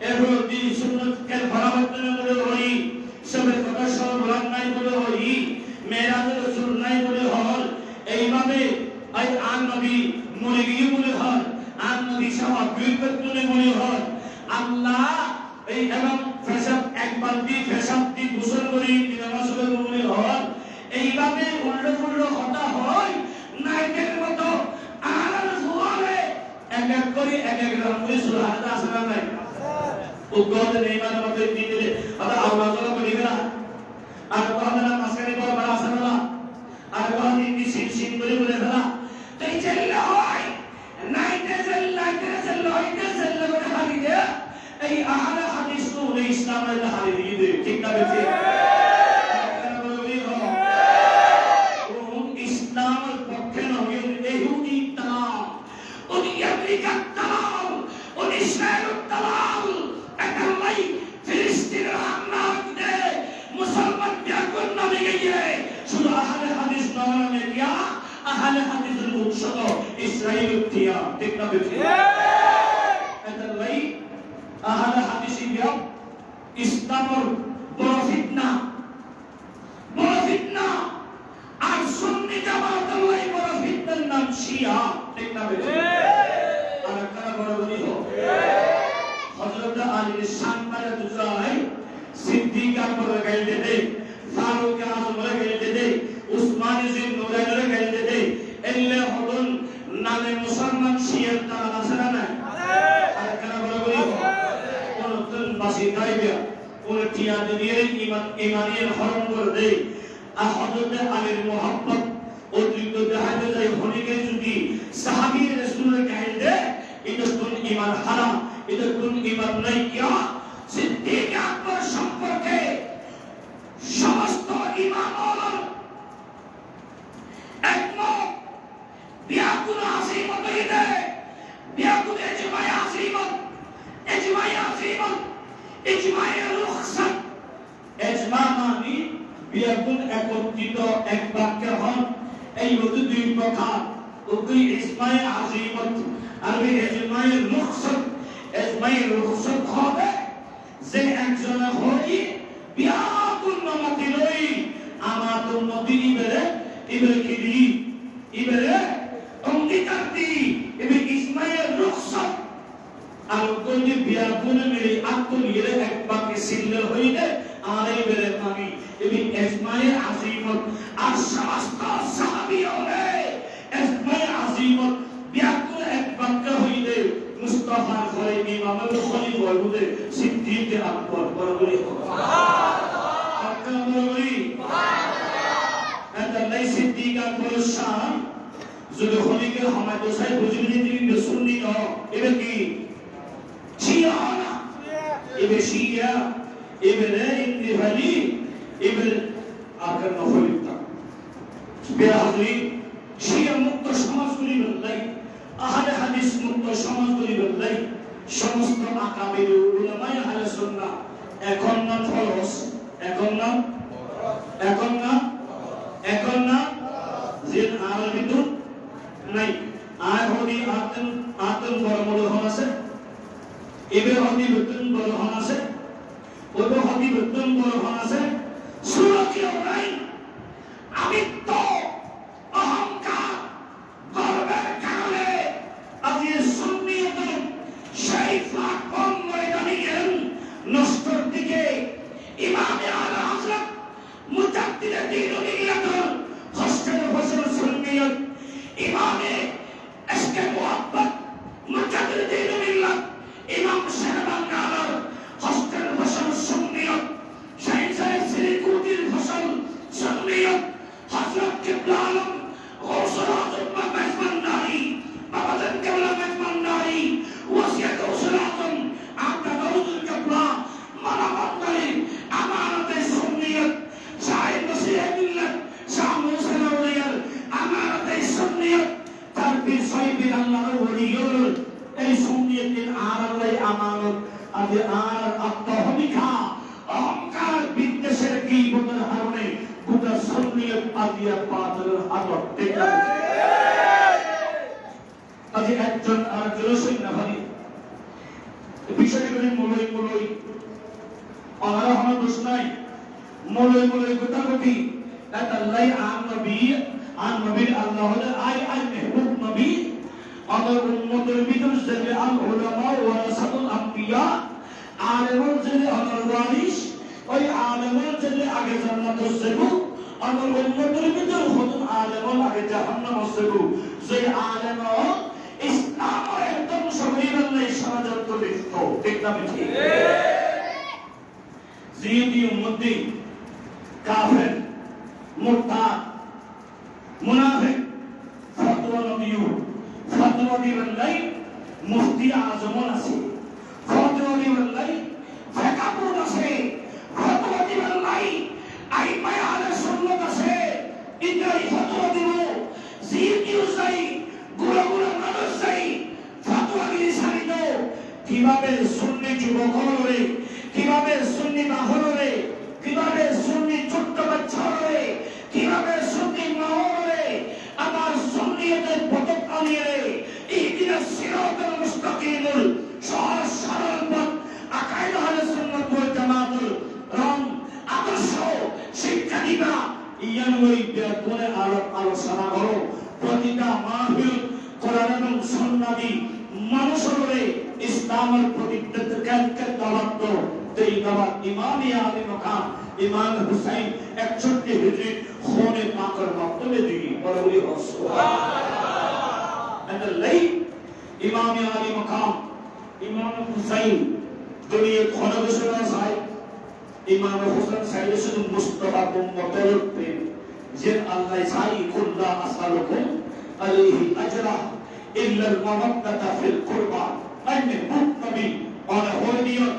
এরপর দিন সুন্নাত কাল ফরামাত করে হই, সবের কথা সব বলার নাই বলে হই, মেরাজের রাসূল নাই বলে হল, এইভাবে আই আন নবী মরে গিয়ে বলে হল, আন নবী সওয়াব বিপদ করে বলে হল, আল্লাহ এই এবং ফেসাব এক বালতি ফেসাব দি গোসল করে নামাজ পড়ে বলে হল, এইভাবে উল্টো কথা হয় নাইকের মতো আর জোরে এক এক করে এক এক রাম করে সুবহানাল্লাহ আসনা নাই ও গদ নেই মানে মতে দিলে আল্লাহ আওয়াজ করে দিরা আর কোনদিন মাসকারি বড় বড় আসনা আর কোনদিন দি সিন করে বলে না তাই চলে হয় নাইতে চল করে হারি দে এই আহলে হাদিস তো ইসলামের হারি দিয়ে ঠিক না বেশি ইসরাইল দিয়া ঠিক না বেশি এতাল্লাই আহলে হাদিসি দিয়া ইসলামের বড় ফিতনা আর সুন্নি জামাতের লাই বড় ফিতনার নাম শিয়া ঠিক না বেশি আর একটা বড় বলি হো হযরত আলীর শান পারে দুজাই সিদ্দিক আকবর গাইলে দে ফারুক আযম গাইলে দে উসমান ইবনে নুরাইন গাইলে দে এল্লে হদন নামে মুসলমান শিয়ার তারা আছে না না আর একটা বড় বলি হো কোন তুন বাসি দাইবা কোন টিয়া দিয়ে ইমানের হরণ করে দে আর হযরত আলীর মোহাব্বত অতিরিক্ত দেখাতে যায় হনিকে যদি সাহাবী রাসূলের গাইলে দে এটা কোন ঈমান হারাম এটা কোন ঈমান নাই কিয়া সিদ্দিক আকবর সম্পর্কে সমস্ত ইমামওয়ালা একমত বিয়াকুল আসিমত ইদে বিয়াকুল ইজমাই আসিমত ইজমাই রুখসাত ইজমা মানে বিয়াকুল একত্রিত এক বাক্য হন এই দুই প্রকার ওই ইজমাই আসিমত আর ইজমাই রুখসাত ইজমাই রুখসাত হবে যে একজন হই বিয়াকুল নামক ইবে কিদি ইবে অঙ্গীকার দি ইবে ইসমাইল রুখসত আর কোনটি বিয়া কোনে মেরে আত্মনিয়ে এক বাক্যে সিল্ল হইলে আরে বেরে আমি ইবে ইসমাইল আজিমত আর সমস্ত সাহাবীয়রে ইসমাইল আজিমত বিয়া কোনে এক বাক্যে হইলে মুস্তাফা ঘরে ইমামে খলিফা বলতে সিদ্দিক আকবর বলি সুবহানাল্লাহ আকবর বলি সুবহানাল্লাহ এটা নাই সিদ্দিক আকবর শান যদি খলিফা হামায় দোসাই বুঝিয়ে দিবি সুন্নি ন এটা কি শিয়া না এবে শিয়া এবে ইন্তিহালি এবে আকর খলিফা বেহাজি শিয়া মুক্ত সমাজগুলি বলাই আহলে হাদিস মুক্ত সমাজগুলি বলাই সমস্ত আকাবির উলামায়ে আহলে সুন্নাহ এখন না ফরজ এখন না জিন আরবি তো নাই আর হদি আতন বড় হন আছে এবে হদি বেতন বড় হন আছে ওবে হদি বেতন বড় হন আছে সুরক্ষিত নাই আমি তো অহংকার গর্বের কারণে আজ সুন্নিয়তের সেই প্ল্যাটফর্ম ময়দানে গেলেন নষ্টর দিকে ইমামে আলা হযরত মুজাদ্দিদ দ্বীনুল মিল্লাতুল হোসেন সুন্নিয়ত ইমামে এসকে মুহাব্বত মুজাদ্দিদ দ্বীনুল মিল্লাত ইমাম শেরবাংলার হোসেন সুন্নিয়ত শাইখ সাহেব সিরিকুতির হোসেন সুন্নিয়ত হযরত কিবলা আলম গৌসুল আযম মেহমানদারি বাবাজান কেবলা মেহমানদারি ওয়াসিয়াত গৌসুল আযম আব্দুল গৌসুল কিবলা মানাবান্দারি আমানতে সুন্নিয়ত শাইখ নসির মিল্লাত শাহ মুসা আউলিয়ার আমানতে সুন্নিয়ত তারবির সাইবির আল্লাহর ওলিয়ুল এই সুন্নিয়তের আর আল্লাহ আমানত আদি আর আত্মহমিকা অহংকার বিদ্বেষের গীবতের কারণে গোটা সুন্নিয়ত আদিয়া পাথরের হাতত টেকা আজি একজন আরেকজন সৈন্য ভাবি বিষয়গুলি মূলই আল্লাহ আমার দোষ নাই মূলই গোটাগুটি আল্লাহ আন নবীর আল্লাহ হলে আই মেহবুব নবী আমার উম্মতের ভিতর যে আল উলামা ওয়ারাসাতুল আম্বিয়া আলেমুল যে আমার ওয়ারিস ওই আলেমুল যে আগে জান্নাতে যাবো আমার উম্মতের ভিতর হুজুর আলেমুল আগে জাহান্নাম যাবো যে আলেম ইসলাম একদম সহিভাবে সমাজত লিখতো ঠিক না ঠিক জিদি উম্মতি কাফের মুরতাদ মুনাফিক ফতোয়া নবীও ফতোয়া দিবেন লাই মুফতি আজম আছে ফতোয়া দিবেন লাই ফাকাবুর আছে ফতোয়া দিবেন লাই আইমায়ে আহলে সুন্নাত আছে ইন্দ্রাই ফতোয়া দিব জিকিউ চাই গুলা মানুষ চাই ফতোয়া গিরি ছাড়ি দাও কিভাবে সুন্নি যুবক হলে কিভাবে সুন্নি বাহরে কিভাবে সুন্নি ছোট্ট বাচ্চা হলে কিভাবে সুন্নি মা হলে আমার সুন্নিয়তের পথে আনিয়ে ইহদিনাস সিরাতাল মুস্তাকিমুল সহজ সরল পথ আকাইদ আহলে সুন্নাত ওয়াল জামাতুল রং আদর্শ শিক্ষা দিবা ইয়ান ওই ব্যাপনে আলোচনা করো প্রতিটা মাহফিল কোরআন এবং সুন্নাতি মানুষের ইসলামের প্রতি কালকে দাওয়াত দেই দাওয়াত ইমামে আলী মাকাম ইমাম হুসাইন 61 হিজরি খুনে পাকের মাধ্যমে দিই বলি সুবহানাল্লাহ and the late ইমামে আলী মাকাম ইমাম হুসাইন দুনিয়া খুনে বসরা সাই ইমাম হুসাইন সাইয়েদ শুধু মুস্তাফা উম্মতের প্রেম যে আল্লাহ সাই কুল্লা আসআলুকুম আলাইহি আজরা ইল্লা আল মাওয়াদ্দাতা ফিল কুরবা আইনে মুত্তাবি অন হলিয়ত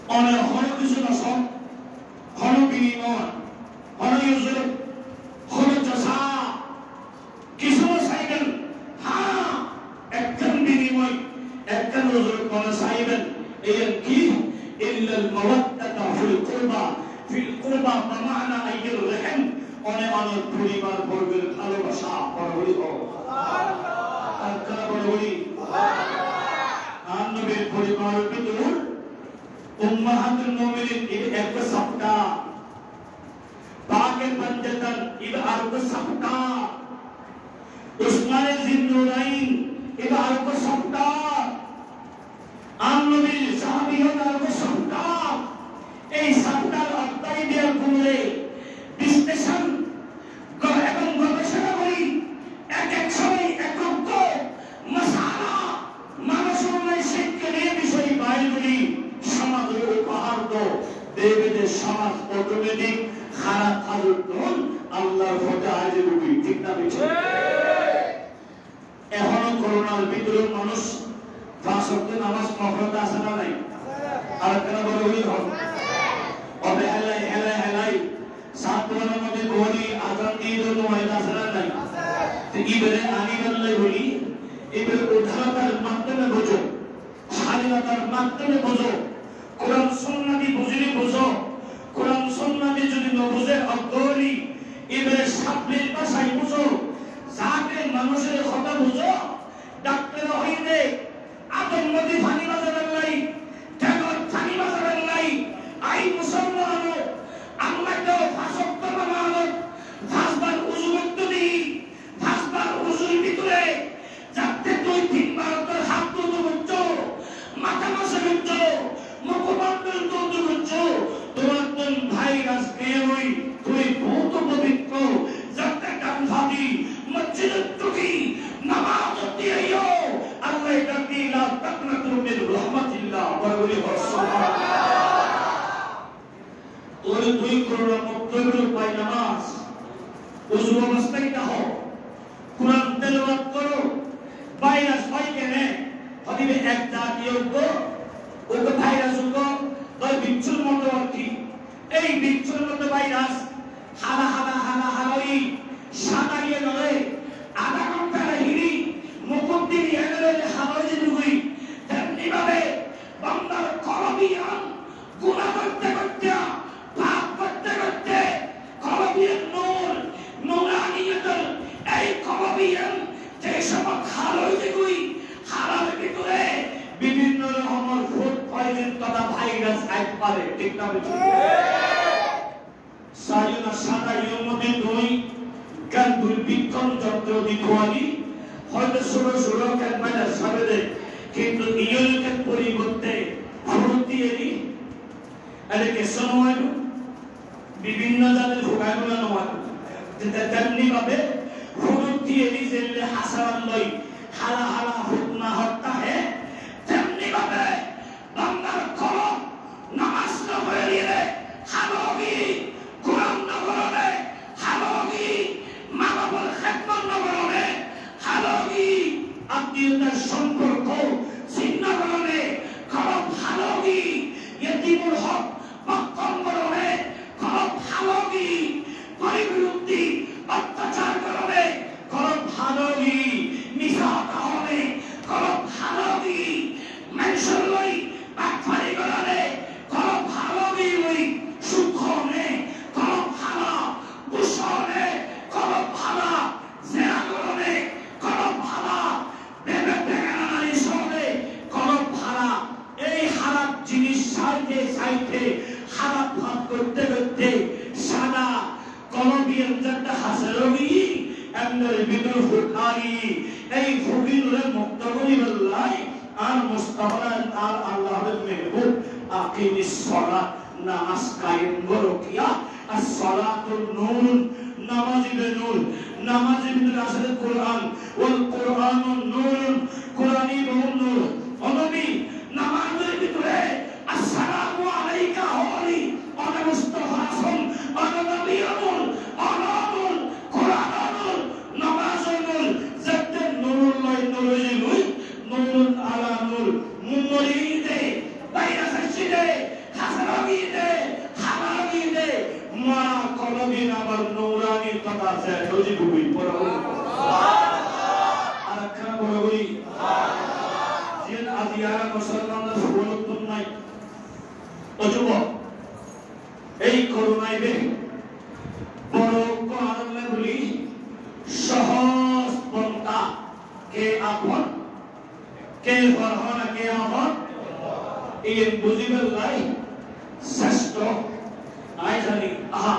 অন হলিয়ত সব হল বিনিময় হল ইউজুর হল জাসা কিছু সাইকেল হ্যাঁ একদম বিনিময় একদম ইউজুর কোন সাইকেল এই কি ইল্লা আল মাওয়াদ্দাতা ফিল কুরবা বমানা আইয়ুর রহিম অনে অনে পরিবার বর্গের ভালোবাসা বড়ই সুবহানাল্লাহ আর কারা বড়ই সুবহানাল্লাহ নবীর পরিবারের ভিতর উম্মাহাতুল মুমিনিন এর একটা সপ্তাহ পাকের পঞ্জতন ইবা আরকো সাপটা উসমানে জিন্নুরাইন ইবা আরকো সাপটা আমনবীর সাহাবীগণ আরকো সাপটা এই সাপটার অধ্যায় দিয়ে ঘুরে বিশ্লেষণ এবং গবেষণা করি এক এক সময় এক এক মশালা মানুষ শিক্ষা নিয়ে বিষয় বাইরগুলি সমাজের উপহার তো দেবীদের সমাজ অটোমেটিক খারাপ আলোচন আল্লাহর ভোটে আজ রুবি ঠিক না বেশি এখনো করোনার ভিতরে মানুষ 5 ওয়াক্ত নামাজ মফরত আছে না নাই আর কেন বলে ওই হল অবহেলাই হেলাই হেলাই সাতওয়ানের মধ্যে বলি আজান দিয়ে তো নয় আছে না নাই তো ইবারে আনি বললে বলি এবারে উদ্ধারতার মাধ্যমে বোঝো স্বাধীনতার মাধ্যমে বোঝো কোরআন সুন্নাহটি বুঝিনি বোঝো কোরআন সুন্নাহটি যদি না বুঝে অজ্ঞলি এবারে সাবলীল ভাষায় বুঝো যাতে মানুষের কথা বুঝো ডাক্তার হইতে আতঙ্ক নদী পানি বাজারের নাই কেন পানি বাজারের নাই আই মুসলমান আমরা তো ফাঁসক্ত নামাজ ফাঁসবার উজু করতে দিই ফাঁসবার উজুর ভিতরে যাতে 2-3 বার তোর হাত তুলতে করছো মাথা মাসে করছো মুখমণ্ডল তুলতে করছো তোমার কোন ভাইরাস পেয়ে হই তুই বহুত পবিত্র যাতে গান ফাটি মসজিদের টুকি নামাজ দিয়েও আল্লাহ এটা দিলা তাকনাতু মিন রাহমাতিল্লাহ বলি সুবহানাল্লাহ ওরে তুই করোনা মুক্তগুলো পাই নামাজ উজু অবস্থায় দেখো কুরআন তেলাওয়াত করো ভাইরাস হয় কেন হদিবে এক জাতীয় ওই ভাইরাস ওই বিচ্ছুর মতো কি এই বিচ্ছুর মতো ভাইরাস হালা হালা হালা হালাই সাদা গিয়ে ধরে আধা ঘন্টা হিরি মুকুদ্দি এগরে হালাই যে দুই তেমনি ভাবে বান্দার কলবিয়ান গুনাহ করতে করতে পাপ করতে করতে কলবিয়ান নূর নূরানিয়তের এই কলবিয়ান যে সব হালাই যে দুই হালার ভিতরে বিভিন্ন রকমের ফুড পয়জন তথা ভাইরাস আইতে পারে ঠিক না বেঠিক সায়না সাদা ইউমতে দুই গান দুর্বিক্ষণ যন্ত্র দিকওয়ালি হয়তো ষোলো কেন ভাইরাস সাবেদে কিন্তু ইউনিকের পরিবর্তে ফুরুতি এলি এটাকে সময় বিভিন্ন জাতের ভোগায় বলানো হয় তেমনি ভাবে ফুরুতি এলি যে হাসান লই হালা হালা হুকনা হত্যা হে তেমনি ভাবে বাংলার কলম নামাজ না হয়ে গেলে হালগি কোরআন না বললে হালগি মা বাবার খেদমত না বললে হালগি আত্মীয়তার সম্পর্ক ছিন্ন করলে কলম হালগি ইতিমুল হক মক্কম করলে কলম হালগি পরিবিরুদ্ধি অত্যাচার করলে কলম হালগি মিশা তাহলে কলম হালগি মানুষের লই বাটফারি করলে কলম হালগি লই সুখনে কলম হালা দূষণে কলম হালা জেনা করলে কলম হালা বেবে বেগানারি সনে কলম হালা এই হারাপ জিনিস সাইতে সাইতে হারাপ ভাব করতে করতে সাদা কলবিয়ান যাতে হাসরবি এমনের ভিতর ফুটারি এই ফুটিরে মুক্ত করি বললাই আর মুস্তাফান আর আল্লাহর মেহবুব আকিমিস সালাত নামাজ কায়েম করো কিয়া as-salatu nur নামাজে নূর নামাজে ভিতরে আসলে কোরআন ওয়াল কোরআনু নূর কোরআনই নূর অনবী নামাজের ভিতরে আসসালামু আলাইকা হলি ওয়া মুস্তাফা সাম নবিয়ুল আলামুল কোরআনুল নামাজুল যাতে নূরুল লাই নূরুল নূরুল আলামুল মুমরিদে বাইরা সাইদে হাসানাবিদে হামাবিদে মা কলবিন আবার নূরানি কথা আছে ওজি বুবি পড়ো সুবহানাল্লাহ আর খানা বলে বলি সুবহানাল্লাহ জিন আজিয়ারা মুসলমানদের সুবহানাল্লাহ নাই ও যুবক এই করোনায় বে বড় কোরআনে বলি সহজ পন্থা কে আপন কে ফরহানা কে আপন এই বুঝিবেল লাই শ্রেষ্ঠ আই জানি আহা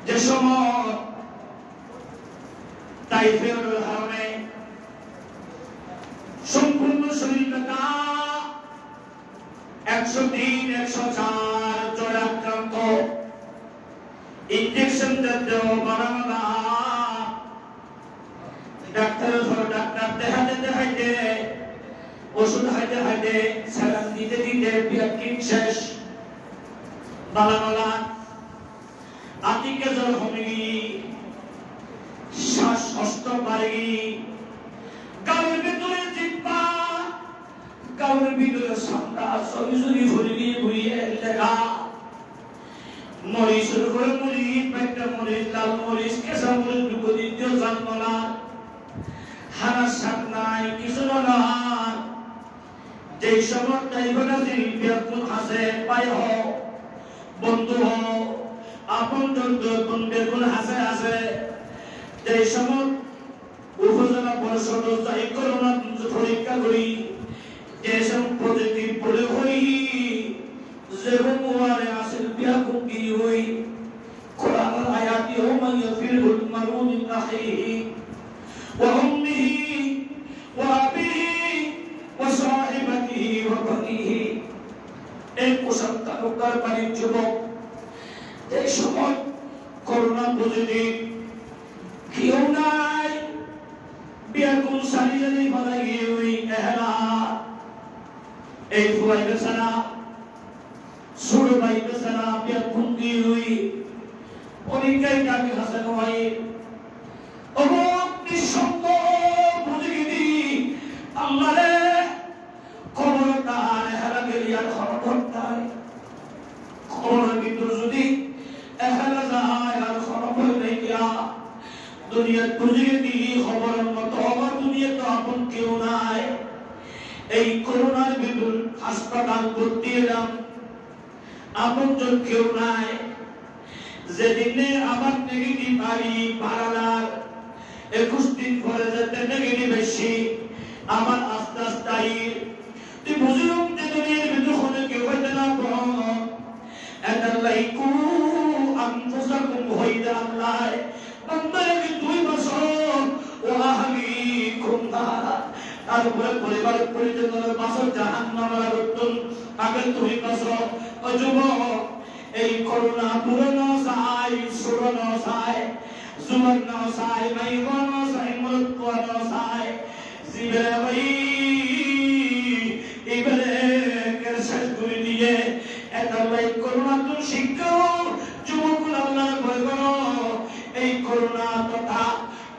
যে সময় টাইফয়েডের কারণে সম্পূর্ণ শরীরটা 103, 104 জ্বরে আক্রান্ত, ইনজেকশন দিতেও বানানো না, ডাক্তার দেখাইতে ওষুধ হাইতে স্যালান দিতে বিয়াকিন শেষ, বালানোলা আতিকে জ্বর হমিগি, শ্বাস কষ্ট পাইগি, গাউর ভিতরে জিব্বা, গাউর ভিতরে সামটা সরি ভরিয়ে ভুইয়ে লেখা, মরিচের করে মরিচ, পেটটা মরিচ, লাল মরিচ, কেঁচা মরিচ ঢুকে দিতেও জানতো না, হারার সাপ নাই, কিছু না। যেই সময় টাইফয়েড ব্যাকুল হাসে, পাই হোক, বন্ধু হোক, আপন জন বেগুন হাসে, যেই সময় উপজেলা পরিষদ যাই করোনা পরীক্ষা করি, যে সব পজিটিভ বলে হই, যেরকম ওয়ারে আসেন ব্যাকুল কি হই, কোরআন আয়াতি হুমা ইয়াফিরুল মারুন মিন আখিহি ওয়া উম্মিহি ওয়া আবিহি ওয়া সাহিবাতিহি ওয়া বানিহি। এই পোশাক তালুকদার বাড়ির যুবক এই সময় করোনা পজিটিভ, কেউ নাই, বিয়াকুল সারি বানাই গিয়ে ওই এহরা এই ফুয়াই বেসারা সুর ভাই বেসারা বিয়াকুল গিয়ে ওই পরীক্ষায় কাকে হাসান ভাই অবক নিঃসঙ্গ বুঝিয়ে আল্লাহ রে খবরদার এহরা গেলিয়ার খবরদার খবরের ভিতর যদি এহরা যায় আর খবর নেই গিয়া দুনিয়ার বুঝিয়ে দিই খবরের মতো আমার দুনিয়া তো আপন কেউ নাই। এই করোনার ভিতর হাসপাতাল ভর্তি এলাম, আপন জন কেউ নাই। যেদিনে আমার নেগেটিভ বাড়ি বাড়ালার 21 দিন পরে যেতে নেগেটিভ বেশি আমার আস্তে আস্তে তুই বুঝলাম যে দুনিয়ার ভিতর হলে কেউ হইতে না গ্রহণ এটাল্লাইকু আনফুসাকুম হইদা আল্লাহ বান্দাকে 2 বছর ও আহলিকুম নারা, তারপরে পরিবারের পরিজনের বছর জাহান্নামের আগুন আগে 2 বছর। ও যুবক, এই করোনা পুরনো চাই, সুরনো চাই, যুবনো চাই, মাইবনো চাই, মরুত্বনো চাই, জীবনে ভাই এবারে শেষ করে দিয়ে এটা ভাই করোনা তো শিক্ষাও যুবকুল আল্লাহ ভয় করো। এই করোনা তথা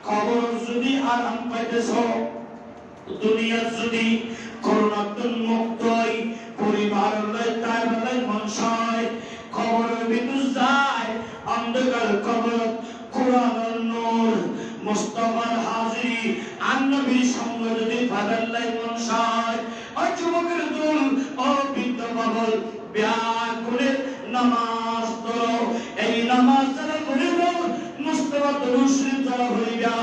খবর যদি আরাম পাইতেছ, দুনিয়ার যদি করোনা মুক্ত পরিবার তাই বলে মনসায় খবরের ভিতর যায় অন্ধকার খবর কোরআনের নূর মুস্তাফার হাজিরি আন-নবীর সঙ্গ যদি ফাদাল্লাই মনসায় ও যুবকের দল ও বৃদ্ধ বাবল ব্যাকুলে নামাজ পড়ো। এই নামাজ যারা পড়িব মুস্তাফা দরুদ শরীফ যারা পড়িবা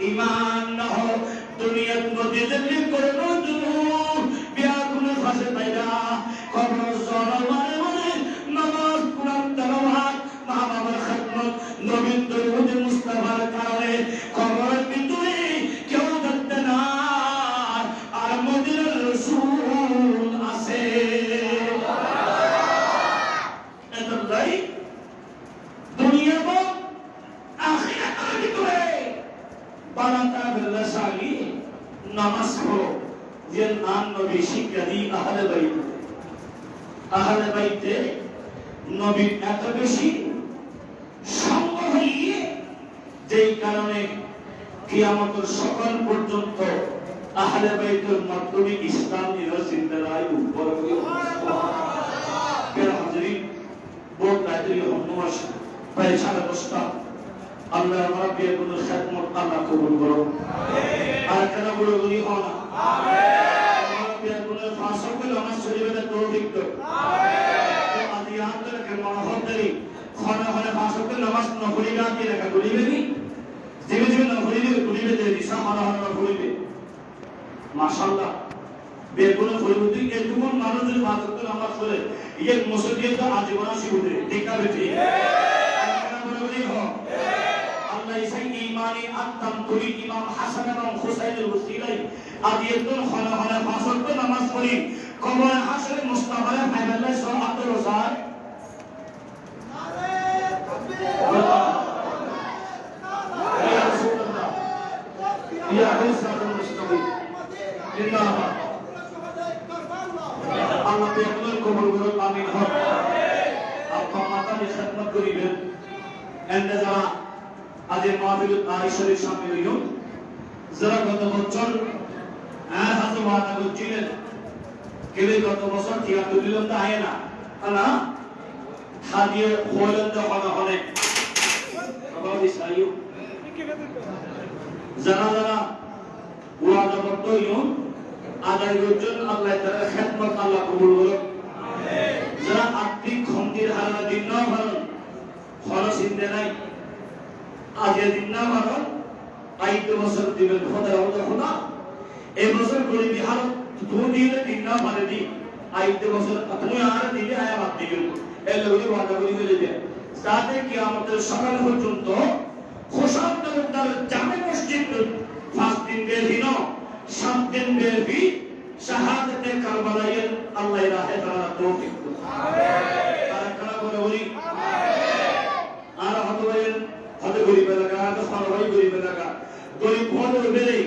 ঈমান না হোক দুনিয়ার মধ্যে যদি করো যুবক ব্যাকুলে ফাঁসে পাইবা খবর জনমানে মানে নামাজ কোরআন তেলাওয়াত মা বাবার খিদমত নবীর দরুদ মুস্তাফার কারণে খবরের ভিতরে কেউ দেখতে না আর মদিনার রাসূল আছে। এতলাই দুনিয়া বা আখিরাতের ভিতরে বানাতা বিল্লাহ সালি নামাজ পড়ো যে নাম নবী শিক্ষা দিই আহলে বাইতে নবীর এত বেশি সঙ্গ হইয়ে যেই কারণে কিয়ামতের সকাল পর্যন্ত আহলে বাইতের মাধ্যমে ইসলাম চিন্তায় উপর হাজির বোধ রাত্রি হনুমাস প্রায় 10:30 আল্লাহ আমার বিয়েগুলোর খেদমত আল্লাহ কবুল করো। আর কেন বলে বলি হন আমার বিয়েগুলোর ফাঁসকে আমার শরীরে তৌফিক দাও। আদি আন্তরিক মনোহরদারি খানা খানা ফাঁসকে নামাজ না পড়িবা কি লেখা করিবে নি জীবে জীবে না করিবে যে দিশা মানা হন করিবে মাশাআল্লাহ বেগুলো পরিবর্তে এটুকু মানুষের ফাঁসকে নামাজ পড়ে এই মসজিদে তো আজীবন শিবুদে ঠিক আছে ঠিক কেন বলে বলি হন কুরবানি আত্তাম করি ইমাম হাসান এবং হুসাইনের উসিলাই আদিয়াতুল খানা খানা ফাসল তো নামাজ পড়ি কবর হাসরে মুস্তাফা ফাইনাল্লাহ সাল্লাল্লাহু আলাইহি ওয়াসাল্লাম ইয়া হুসাইনুল মুস্তাফা জিন্দাবাদ আল্লাহ তাআলা কবুল করুন আমিন হক আপনার মাতাকে খিদমত করিবেন এন্ড যারা আজ মাহফিল আয়েশার সামনে হইল যারা গত বছর হাজু ওয়াদা করছিলেন কেলে গত বছর টিয়া তুলিলেন তো আয় না আল্লাহ হাদিয়ে হলেন তো হনে আবার ইসাইও যারা যারা ওয়াদা করতে হইল আদায় করছেন আল্লাহ তাআলা খিদমত আল্লাহ কবুল করুন যারা আত্মিক খন্তির হারা দিন না ভালো খরচ চিন্তা নাই আজের দিন না ভালো 5 বছর দিবেন খোদা এই বছর গরিবি হালত তুমি দিলে দিন না মানে দি 5 বছর তুমি আর দিলে আয়া বাদ দিবেন এর লগে ওয়াদা করি হয়ে যাবে সাথে কিয়ামতের সকাল পর্যন্ত খোসাব তার জামে মসজিদ 5 দিন বেহিন 7 দিন বেহি শাহাদাতে কারবালায়ের আল্লাহ রাহে তাআলা তৌফিক দান আমিন আর কারা বলে বলি আমিন আর হতবায়ের হতে গরিব এলাকা তো ফারভাই গরিব এলাকা গরিব হতে বেরে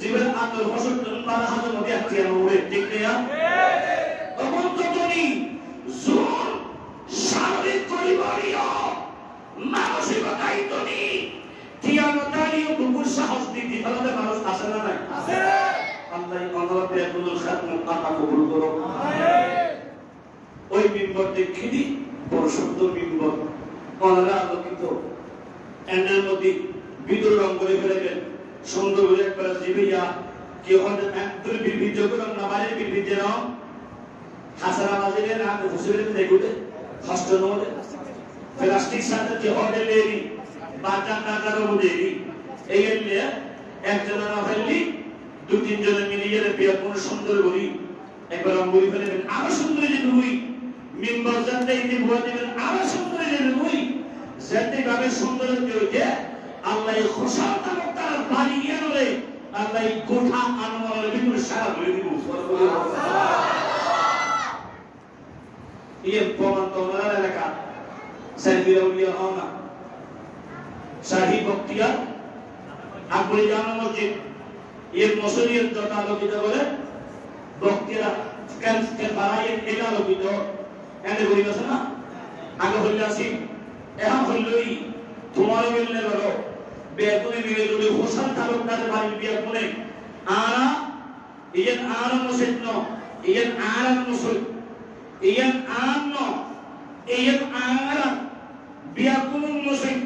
জীবন আত্মর ফসল তারা হাতে মধ্যে আছে আমরা ঠিক না তখন যতনি জোর শারীরিক পরিবারীয় মানসিকতাই তনি তিয়ামতারিও বুকুর সাহস দিতে তাহলে মানুষ আসে না নাই আছে আল্লাহ আল্লাহ বেকুল খাতম আল্লাহ কবুল করো আমিন ওই মিম্বর দেখিদি বড় সুন্দর মিম্বর ওনারা আলোকিত এন্ডের মধ্যে বিদ্যুৎ রং করে ফেলেবেন সুন্দর করে একবার জিবিয়া কি হতে একদম বিবিধ যখন নামারে বিবিধ রং হাসারা বাজিলে না হুসুরে দেখুতে কষ্ট নলে প্লাস্টিক সাথে যে হতে লেরি বাটা টাকার মধ্যেই এই এলে একজন না ফেললি 2-3 জন মিলিয়ে বিয়া কোন সুন্দর করি একবার রং করে ফেলেবেন আরো সুন্দর যে দুই মিম্বর জানতে ইতি ভুয়া দিবেন আরো সুন্দর যে দুই যেতে ভাবে সৌন্দর্য হইতে আল্লাহ খোসাল তার বাড়ি গিয়ে নলে আল্লাহ গোঠা আনোয়ারের ভিতরে সারা ভরে দিব ইয়ে প্রমাণ তো ওনার এলাকা সাইদিরা উলিয়া হও না শাহী বক্তিয়ার আকবরী জামা মসজিদ এর মসজিদের যত আলোকিত করে বক্তিয়ারা কেন বাড়াইয়ের এটা আলোকিত এনে বলি আছে না আগে হইলে আসি এখন হইলই তোমার মিললে বলো বেকুনি মিলে যদি হোসেন তালুকদারের বাড়ির বিয়ে করে আরা ইয়েন আরা মসজিদ ন ইয়েন আরা মসজিদ ইয়েন আন ন ইয়েন আরা বিয়ে কোন মসজিদ